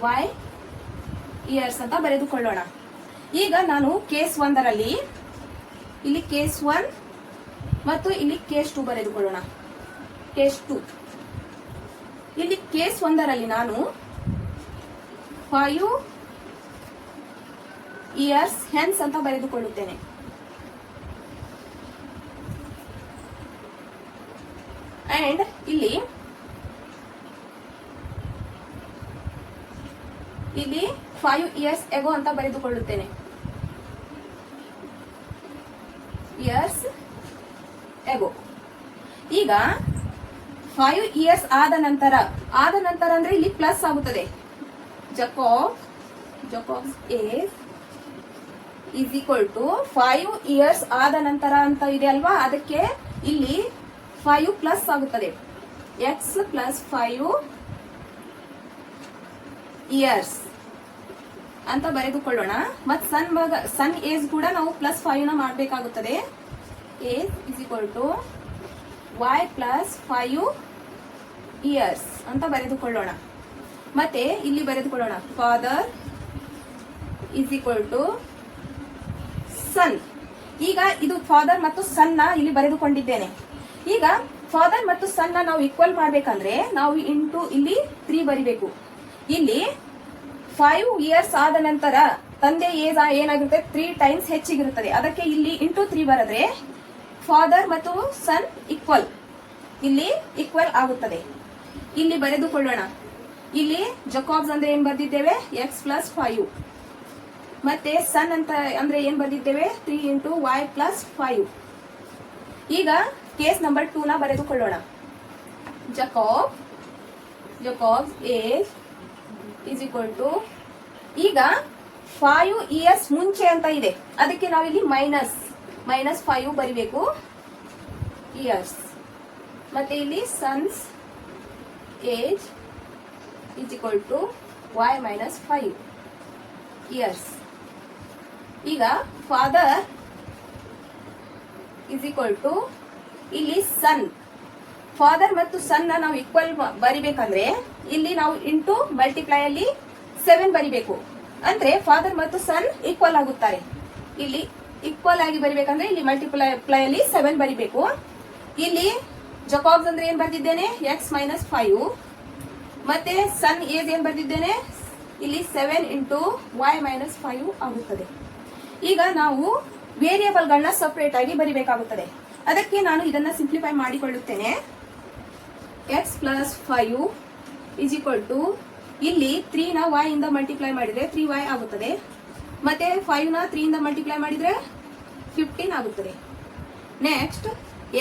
y years ಅಂತ ಬರೆದುಕೊಳ್ಳೋಣ. ಈಗ ನಾನು ಕೇಸ್ 1ರಲ್ಲಿ ಇಲ್ಲಿ ಕೇಸ್ 1 ಮತ್ತು ಇಲ್ಲಿ ಕೇಸ್ 2 ಬರೆದುಕೊಳ್ಳೋಣ. ಕೇಸ್ 2 ಇಲ್ಲಿ ಕೇಸ್ 1ರಲ್ಲಿ ನಾನು 5 years hence ಅಂತ ಬರೆದುಕೊಳ್ಳುತ್ತೇನೆ. ಅಂಡ್ ಇಲ್ಲಿ 5 years ago ಅಂತ ಬರೆದುಕೊಳ್ಳುತ್ತೇನೆ. years ago. ಈಗ 5 years ಆದ ನಂತರ ಅಂದ್ರೆ ಇಲ್ಲಿ ಪ್ಲಸ್ ಆಗುತ್ತದೆ. Jacob's age is equal to 5 years ಆದ ನಂತರ ಅಂತ ಇದೆ ಅಲ್ವಾ, ಅದಕ್ಕೆ ಇಲ್ಲಿ 5 ಪ್ಲಸ್ ಆಗುತ್ತದೆ. ಎಕ್ಸ್ ಪ್ಲಸ್ 5 years ಅಂತ ಬರೆದುಕೊಳ್ಳೋಣ. ಮತ್ತು ಸನ್ ಏಜ್ ಕೂಡ ನಾವು ಪ್ಲಸ್ 5 ನ ಮಾಡಬೇಕಾಗುತ್ತದೆ. Age is equal to Y plus 5 years ಅಂತ ಬರೆದುಕೊಳ್ಳೋಣ. ಮತ್ತೆ ಇಲ್ಲಿ ಬರೆದುಕೊಳ್ಳೋಣ. Father is equal to son. ಈಗ ಇದು ಫಾದರ್ ಮತ್ತು ಸನ್ ನ ಇಲ್ಲಿ ಬರೆದುಕೊಂಡಿದ್ದೇನೆ. ಈಗ ಫಾದರ್ ಮತ್ತು ಸನ್ ನ ನಾವು ಈಕ್ವಲ್ ಮಾಡ್ಬೇಕಂದ್ರೆ ನಾವು ಇಂಟು ಇಲ್ಲಿ 3 ಬರಿಬೇಕು. ಇಲ್ಲಿ 5 years ಆದ ನಂತರ ತಂದೆ ಏಜ್ ಏನಾಗಿರುತ್ತೆ 3 ಟೈಮ್ಸ್ ಹೆಚ್ಚಿಗಿರುತ್ತದೆ. ಅದಕ್ಕೆ ಇಲ್ಲಿ ಇಂಟು 3 ಬರೆದ್ರೆ ಫಾದರ್ ಮತ್ತು ಸನ್ ಇಲ್ಲಿ ಈಕ್ವಲ್ ಆಗುತ್ತದೆ. ಇಲ್ಲಿ ಬರೆದುಕೊಳ್ಳೋಣ. ಇಲ್ಲಿ ಜಕೋಬ್ಸ್ ಅಂದ್ರೆ ಏನ್ ಬರ್ದಿದ್ದೇವೆ ಎಕ್ಸ್ ಪ್ಲಸ್ 5 ಮತ್ತೆ ಸನ್ ಅಂತ ಅಂದ್ರೆ ಏನ್ ಬರ್ದಿದ್ದೇವೆ 3 ಇಂಟು ವೈ ಪ್ಲಸ್ 5. ಈಗ ಕೇಸ್ ನಂಬರ್ 2 ನ ಬರೆದುಕೊಳ್ಳೋಣ. ಜಕೋಬ್ಸ್ ಏಜ್ ಇಸ್ ಈಕ್ವಲ್ ಟು ಈಗ 5 years ಮುಂಚೆ ಅಂತ ಇದೆ, ಅದಕ್ಕೆ ನಾವಿಲ್ಲಿ ಮೈನಸ್ 5 ಬರಿಬೇಕು ಇಯರ್ಸ್. ಮತ್ತೆ ಇಲ್ಲಿ son's age is equal to Y minus 5 years. ಈಗ ಫಾದರ್ ಇಸ್ ಈಕ್ವಲ್ ಟು ಇಲ್ಲಿ ಸನ್. ಫಾದರ್ ಮತ್ತು ಸನ್ ನಾವು ಈಕ್ವಲ್ ಬರಿಬೇಕಂದ್ರೆ ಇಲ್ಲಿ ನಾವು ಇಂಟು ಮಲ್ಟಿಪ್ಲೈ ಅಲ್ಲಿ 7 ಬರಿಬೇಕು. ಅಂದ್ರೆ ಫಾದರ್ ಮತ್ತು ಸನ್ ಈಕ್ವಲ್ ಆಗುತ್ತಾರೆ. ಇಲ್ಲಿ ಈಕ್ವಲ್ ಆಗಿ ಬರಿಬೇಕಂದ್ರೆ ಇಲ್ಲಿ ಮಲ್ಟಿಪ್ಲೈ ಅಲ್ಲಿ 7 ಬರಿಬೇಕು. ಇಲ್ಲಿ ಜಕೋಬ್ಸ್ ಅಂದ್ರೆ ಏನ್ ಬರ್ದಿದ್ದೇನೆ ಎಕ್ಸ್ ಮೈನಸ್ 5 ಮತ್ತೆ ಸನ್ ಏಜ್ ಏನ್ ಬರ್ದಿದ್ದೇನೆ ಇಲ್ಲಿ 7 ಇಂಟು ವೈ ಮೈನಸ್ 5 ಆಗುತ್ತದೆ. ಈಗ ನಾವು ವೇರಿಯೇಬಲ್ ಗಳನ್ನ ಸಪರೇಟ್ ಆಗಿ ಬರಿಬೇಕಾಗುತ್ತದೆ. ಅದಕ್ಕೆ ನಾನು ಇದನ್ನ ಸಿಂಪ್ಲಿಫೈ ಮಾಡಿಕೊಳ್ಳುತ್ತೇನೆ. X plus 5 is equal to ಇಲ್ಲಿ 3 ನ y ಇಂದ ಮಲ್ಟಿಪ್ಲೈ ಮಾಡಿದ್ರೆ 3y ಆಗುತ್ತದೆ. ಮತ್ತೆ 5 ನ 3 ಇಂದ ಮಲ್ಟಿಪ್ಲೈ ಮಾಡಿದ್ರೆ 15 ಆಗುತ್ತದೆ. ನೆಕ್ಸ್ಟ್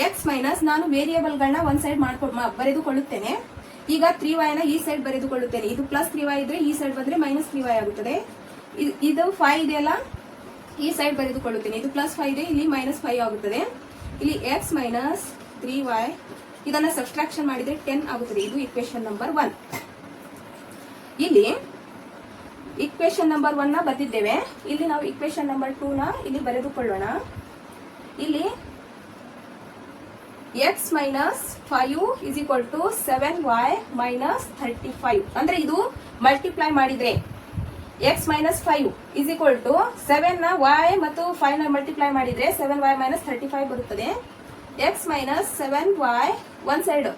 ಎಕ್ಸ್ ಮೈನಸ್ ನಾನು ವೇರಿಯೇಬಲ್ ಗಳನ್ನ ಒಂದ್ ಸೈಡ್ ಬರೆದುಕೊಳ್ಳುತ್ತೇನೆ. ಈಗ 3y ನ ಈ ಸೈಡ್ ಬರೆದುಕೊಳ್ಳುತ್ತೇನೆ. ಇದು ಪ್ಲಸ್ 3y ಇದ್ರೆ ಈ ಸೈಡ್ ಬಂದ್ರೆ ಮೈನಸ್ 3y ಆಗುತ್ತದೆ. ಇದು 5 ಇದೆಯಲ್ಲ, ಈ ಸೈಡ್ ಬರೆದುಕೊಳ್ಳುತ್ತೇನೆ. ಇದು ಪ್ಲಸ್ 5 ಇದೆ, ಇಲ್ಲಿ ಮೈನಸ್ 5 ಆಗುತ್ತದೆ. ಇಲ್ಲಿ x ಮೈನಸ್ 3y ಇದನ್ನ ಸಬ್ಸ್ಟ್ರಾಕ್ಷನ್ ಮಾಡಿದ್ರೆ 10 ಆಗುತ್ತದೆ. ಇದು ಇಕ್ವೇಶನ್ ನಂಬರ್ 1. ಇಲ್ಲಿ ಇಕ್ವೇಶನ್ ನಂಬರ್ 1 ನ ಬರೆದಿದ್ದೇವೆ. ಇಲ್ಲಿ ನಾವು ಇಕ್ವೇಶನ್ ನಂಬರ್ 2 ನ ಇಲ್ಲಿ ಬರೆದುಕೊಳ್ಳೋಣ. ಇಲ್ಲಿ x minus 5 is equal to 7y minus 35. ಅಂದ್ರೆ ಇದು ಮಲ್ಟಿಪ್ಲೈ ಮಾಡಿದ್ರೆ x minus 5 is equal to 7 ನ y ಮತ್ತು 5 ನ ಮಲ್ಟಿಪ್ಲೈ ಮಾಡಿದ್ರೆ 7y ಮೈನಸ್ 35 ಬರುತ್ತದೆ. x minus 7y one side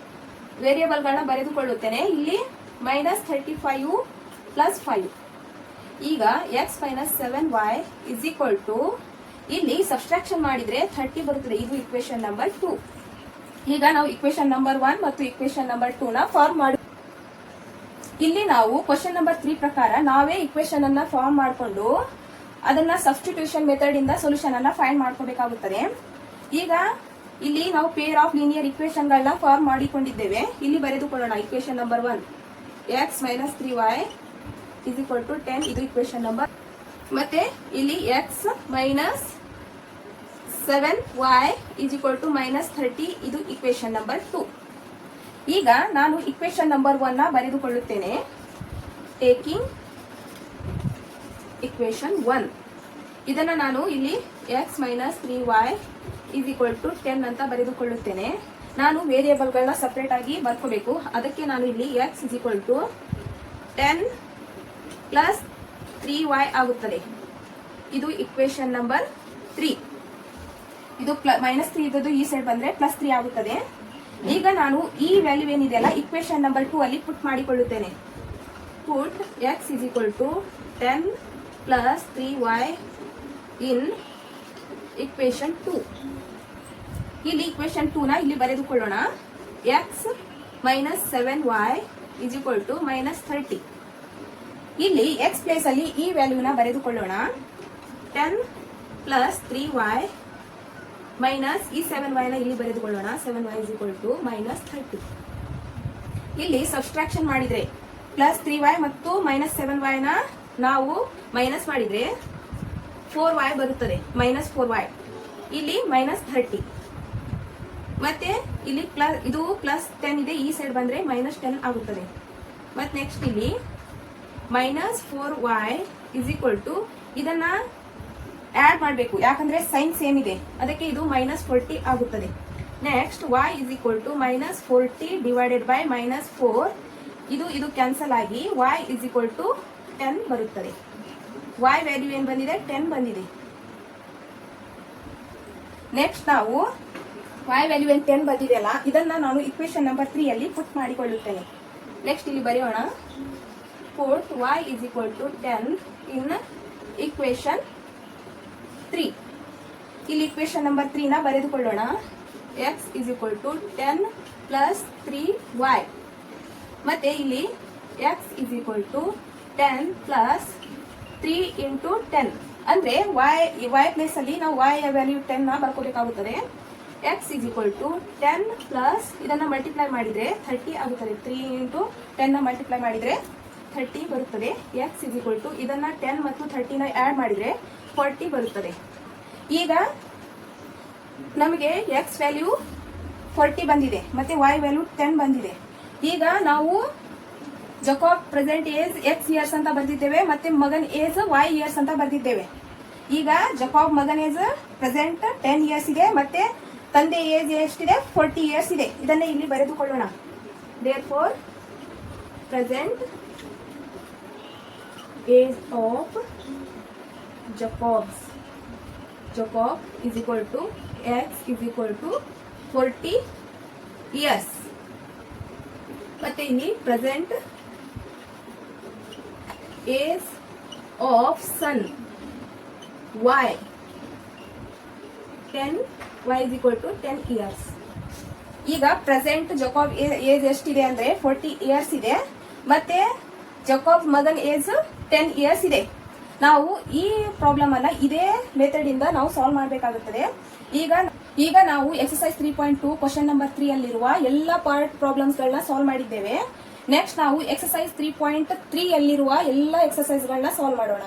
variable ಗಳನ್ನ ಬರೆದುಕೊಳ್ಳುತ್ತೇನೆ. ಇಲ್ಲಿ ಮೈನಸ್ 35 ಪ್ಲಸ್ 5. ಈಗ x minus 7y is equal to ಇಲ್ಲಿ ಸಬ್ಸ್ಟ್ರಾಕ್ಷನ್ ಮಾಡಿದ್ರೆ 30 ಬರುತ್ತದೆ. ಇದು ಇಕ್ವೇಶನ್ ನಂಬರ್ 2. ಈಗ ನಾವು ಇಕ್ವೇಶನ್ ನಂಬರ್ 1 ಮತ್ತು ಇಕ್ವೇಶನ್ ನಂಬರ್ 2 ನ ಫಾರ್ಮ್ ಮಾಡಿ ಇಲ್ಲಿ ನಾವು ಕ್ವಶನ್ ನಂಬರ್ 3 ಪ್ರಕಾರ ನಾವೇ ಇಕ್ವೇಶನ್ ಅನ್ನ ಫಾರ್ಮ್ ಮಾಡಿಕೊಂಡು ಅದನ್ನ ಸಬ್ಸ್ಟಿಟ್ಯೂಷನ್ ಮೆಥಡ್ ಇಂದ ಸೊಲ್ಯೂಷನ್ ಅನ್ನ ಫೈಂಡ್ ಮಾಡ್ಕೋಬೇಕಾಗುತ್ತದೆ. ಈಗ ಇಲ್ಲಿ ನಾವು ಪೇರ್ ಆಫ್ ಲೀನಿಯರ್ ಇಕ್ವೇಶನ್ ಗಳನ್ನ ಫಾರ್ಮ್ ಮಾಡಿಕೊಂಡಿದ್ದೇವೆ. ಇಲ್ಲಿ ಬರೆದುಕೊಳ್ಳೋಣ. Equation number 1 x minus 3y is equal to 10. ಇದು ಇಕ್ವೇಶನ್ ನಂಬರ್. ಮತ್ತೆ ಇಲ್ಲಿ x minus 7y is equal to minus 30. ಇದು ಇಕ್ವೇಶನ್ ನಂಬರ್ 2. ಈಗ ನಾನು ಇಕ್ವೇಶನ್ ನಂಬರ್ 1 ನ ಬರೆದುಕೊಳ್ಳುತ್ತೇನೆ. ಟೇಕಿಂಗ್ ಇಕ್ವೇಶನ್ 1 ಇದನ್ನ ನಾನು ಇಲ್ಲಿ x minus 3y is equal to 10 ಅಂತ ಬರೆದುಕೊಳ್ಳುತ್ತೇನೆ. ನಾನು ವೇರಿಯೇಬಲ್ ಗಳನ್ನ ಸಪರೇಟ್ ಆಗಿ ಬರ್ಕೋಬೇಕು. ಅದಕ್ಕೆ ನಾನು ಇಲ್ಲಿ x is equal to 10 plus 3y ಆಗುತ್ತದೆ. ಇದು ಇಕ್ವೇಶನ್ ನಂಬರ್ 3. ಇದು ಮೈನಸ್ 3 ಇದ್ದದ್ದು ಈ ಸೈಡ್ ಬಂದ್ರೆ ಪ್ಲಸ್ 3 ಆಗುತ್ತದೆ. ಈಗ ನಾನು ಈ ವ್ಯಾಲ್ಯೂ ಏನಿದೆಯಲ್ಲ ಇಕ್ವೇಶನ್ ನಂಬರ್ 2 ಅಲ್ಲಿ ಪುಟ್ ಮಾಡಿಕೊಳ್ಳುತ್ತೇನೆ. Put x is equal to 10 plus 3y in equation 2. ಇಲ್ಲಿ ಇಕ್ವೇಶನ್ 2 ನ ಇಲ್ಲಿ ಬರೆದುಕೊಳ್ಳೋಣ. x minus 7y is equal to minus 30. ಇಲ್ಲಿ x ಪ್ಲೇಸ್ ಅಲ್ಲಿ ಈ ವ್ಯಾಲ್ಯೂನ ಬರೆದುಕೊಳ್ಳೋಣ. 10 ಪ್ಲಸ್ 3y ಮೈನಸ್ ಈ 7y ನ ಇಲ್ಲಿ ಬರೆದುಕೊಳ್ಳೋಣ. 7y is equal to minus 30. ಇಲ್ಲಿ ಸಬ್ಸ್ಟ್ರಾಕ್ಷನ್ ಮಾಡಿದ್ರೆ ಪ್ಲಸ್ 3y ಮತ್ತು ಮೈನಸ್ 7y ನ ನಾವು ಮೈನಸ್ ಮಾಡಿದ್ರೆ 4y ಬರುತ್ತದೆ. ಮೈನಸ್ 4y ಇಲ್ಲಿ ಮೈನಸ್ 30. ಮತ್ತೆ ಇಲ್ಲಿ ಪ್ಲಸ್ ಇದು ಪ್ಲಸ್ 10 ಇದೆ, ಈ ಸೈಡ್ ಬಂದ್ರೆ ಮೈನಸ್ 10 ಆಗುತ್ತದೆ. ಮತ್ತೆ ನೆಕ್ಸ್ಟ್ ಇಲ್ಲಿ minus 4y is equal to ಇದನ್ನ ಆಡ್ ಮಾಡಬೇಕು, ಯಾಕಂದ್ರೆ ಸೈನ್ ಸೇಮ್ ಇದೆ, ಅದಕ್ಕೆ ಇದು ಮೈನಸ್ 40 ಆಗುತ್ತದೆ. Next y is equal to minus 40 divided by minus 4. ಇದು ಕ್ಯಾನ್ಸಲ್ ಆಗಿ y ಇಸ್ ಈಕ್ವಲ್ ಟು 10 ಬರುತ್ತದೆ. y ವ್ಯಾಲ್ಯೂ ಏನ್ ಬಂದಿದೆ? 10 ಬಂದಿದೆ. ನೆಕ್ಸ್ಟ್ ನಾವು y ವ್ಯಾಲ್ಯೂ ಏನ್ 10 ಬಂದಿದೆಯಲ್ಲ ಇದನ್ನ ನಾನು ಇಕ್ವೇಶನ್ ನಂಬರ್ 3 ಅಲ್ಲಿ ಪುಟ್ ಮಾಡಿಕೊಳ್ಳುತ್ತೇನೆ. ನೆಕ್ಸ್ಟ್ ಇಲ್ಲಿ ಬರೆಯೋಣ. put y is equal to 10 in equation 3. ಇಲ್ಲಿ ಇಕ್ವೇಶನ್ ನಂಬರ್ 3 ನ ಬರೆದುಕೊಳ್ಳೋಣ. x is equal to 10 plus 3y. ಮತ್ತೆ ಇಲ್ಲಿ x is equal to 10 plus 3 into 10. ಅಂದ್ರೆ y ಪ್ಲೇಸ್ ಅಲ್ಲಿ ನಾವು y ವ್ಯಾಲ್ಯೂ 10 ನ ಬರ್ಕೋಬೇಕಾಗುತ್ತದೆ. x is equal to 10 plus ಇದನ್ನ ಮಲ್ಟಿಪ್ಲೈ ಮಾಡಿದ್ರೆ 30 ಆಗುತ್ತದೆ. 3 into 10 ನ ಮಲ್ಟಿಪ್ಲೈ ಮಾಡಿದ್ರೆ 30 ಬರುತ್ತದೆ. x is equal to ಇದನ್ನ 10 ಮತ್ತು 30 ನ ಆಡ್ ಮಾಡಿದ್ರೆ 40 ಬರುತ್ತದೆ. ಈಗ ನಮಗೆ x ವ್ಯಾಲ್ಯೂ 40 ಬಂದಿದೆ ಮತ್ತೆ y ವ್ಯಾಲ್ಯೂ 10 ಬಂದಿದೆ. ಈಗ ನಾವು Jacob present age x years ಅಂತ ಬರ್ದಿದ್ದೇವೆ ಮತ್ತೆ ಮಗನ್ ಏಜ್ y ಇಯರ್ಸ್ ಅಂತ ಬರ್ದಿದ್ದೇವೆ. ಈಗ ಜಕೋಬ್ ಮಗನ್ ಏಜ್ ಪ್ರೆಸೆಂಟ್ 10 ಇಯರ್ಸ್ ಇದೆ ಮತ್ತೆ ತಂದೆ ಏಜ್ ಎಷ್ಟಿದೆ? 40 ಇಯರ್ಸ್ ಇದೆ. ಇದನ್ನೇ ಇಲ್ಲಿ ಬರೆದುಕೊಳ್ಳೋಣ. therefore present age of Jacob is equal to x is equal to 40 years. ಮತ್ತೆ ಇಲ್ಲಿ present age of son y 10 y is equal to 10 years. ಈಗ ಪ್ರೆಸೆಂಟ್ ಜಕೋಬ್ ಏಜ್ ಎಷ್ಟಿದೆ ಅಂದ್ರೆ 40 ಇಯರ್ಸ್ ಇದೆ ಮತ್ತೆ ಜಕೋಬ್ ಮಗನ್ ಏಜ್ 10 ಇಯರ್ಸ್ ಇದೆ. ನಾವು ಈ ಪ್ರಾಬ್ಲಮ್ ಅನ್ನ ಇದೇ ಮೆಥಡ್ ಇಂದ ನಾವು ಸಾಲ್ವ್ ಮಾಡಬೇಕಾಗುತ್ತದೆ. ಈಗ ಈಗ ನಾವು ಎಕ್ಸರ್ಸೈಸ್ 3.2 ಕ್ವಶನ್ ನಂಬರ್ 3 ಅಲ್ಲಿರುವ ಎಲ್ಲ ಪಾರ್ಟ್ ಪ್ರಾಬ್ಲಮ್ಸ್ ಗಳನ್ನ ಸಾಲ್ವ್ ಮಾಡಿದ್ದೇವೆ. ನೆಕ್ಸ್ಟ್ ನಾವು ಎಕ್ಸರ್ಸೈಸ್ 3.3 ಅಲ್ಲಿರುವ ಎಲ್ಲ ಎಕ್ಸರ್ಸೈಸ್ ಗಳನ್ನ ಸಾಲ್ವ್ ಮಾಡೋಣ.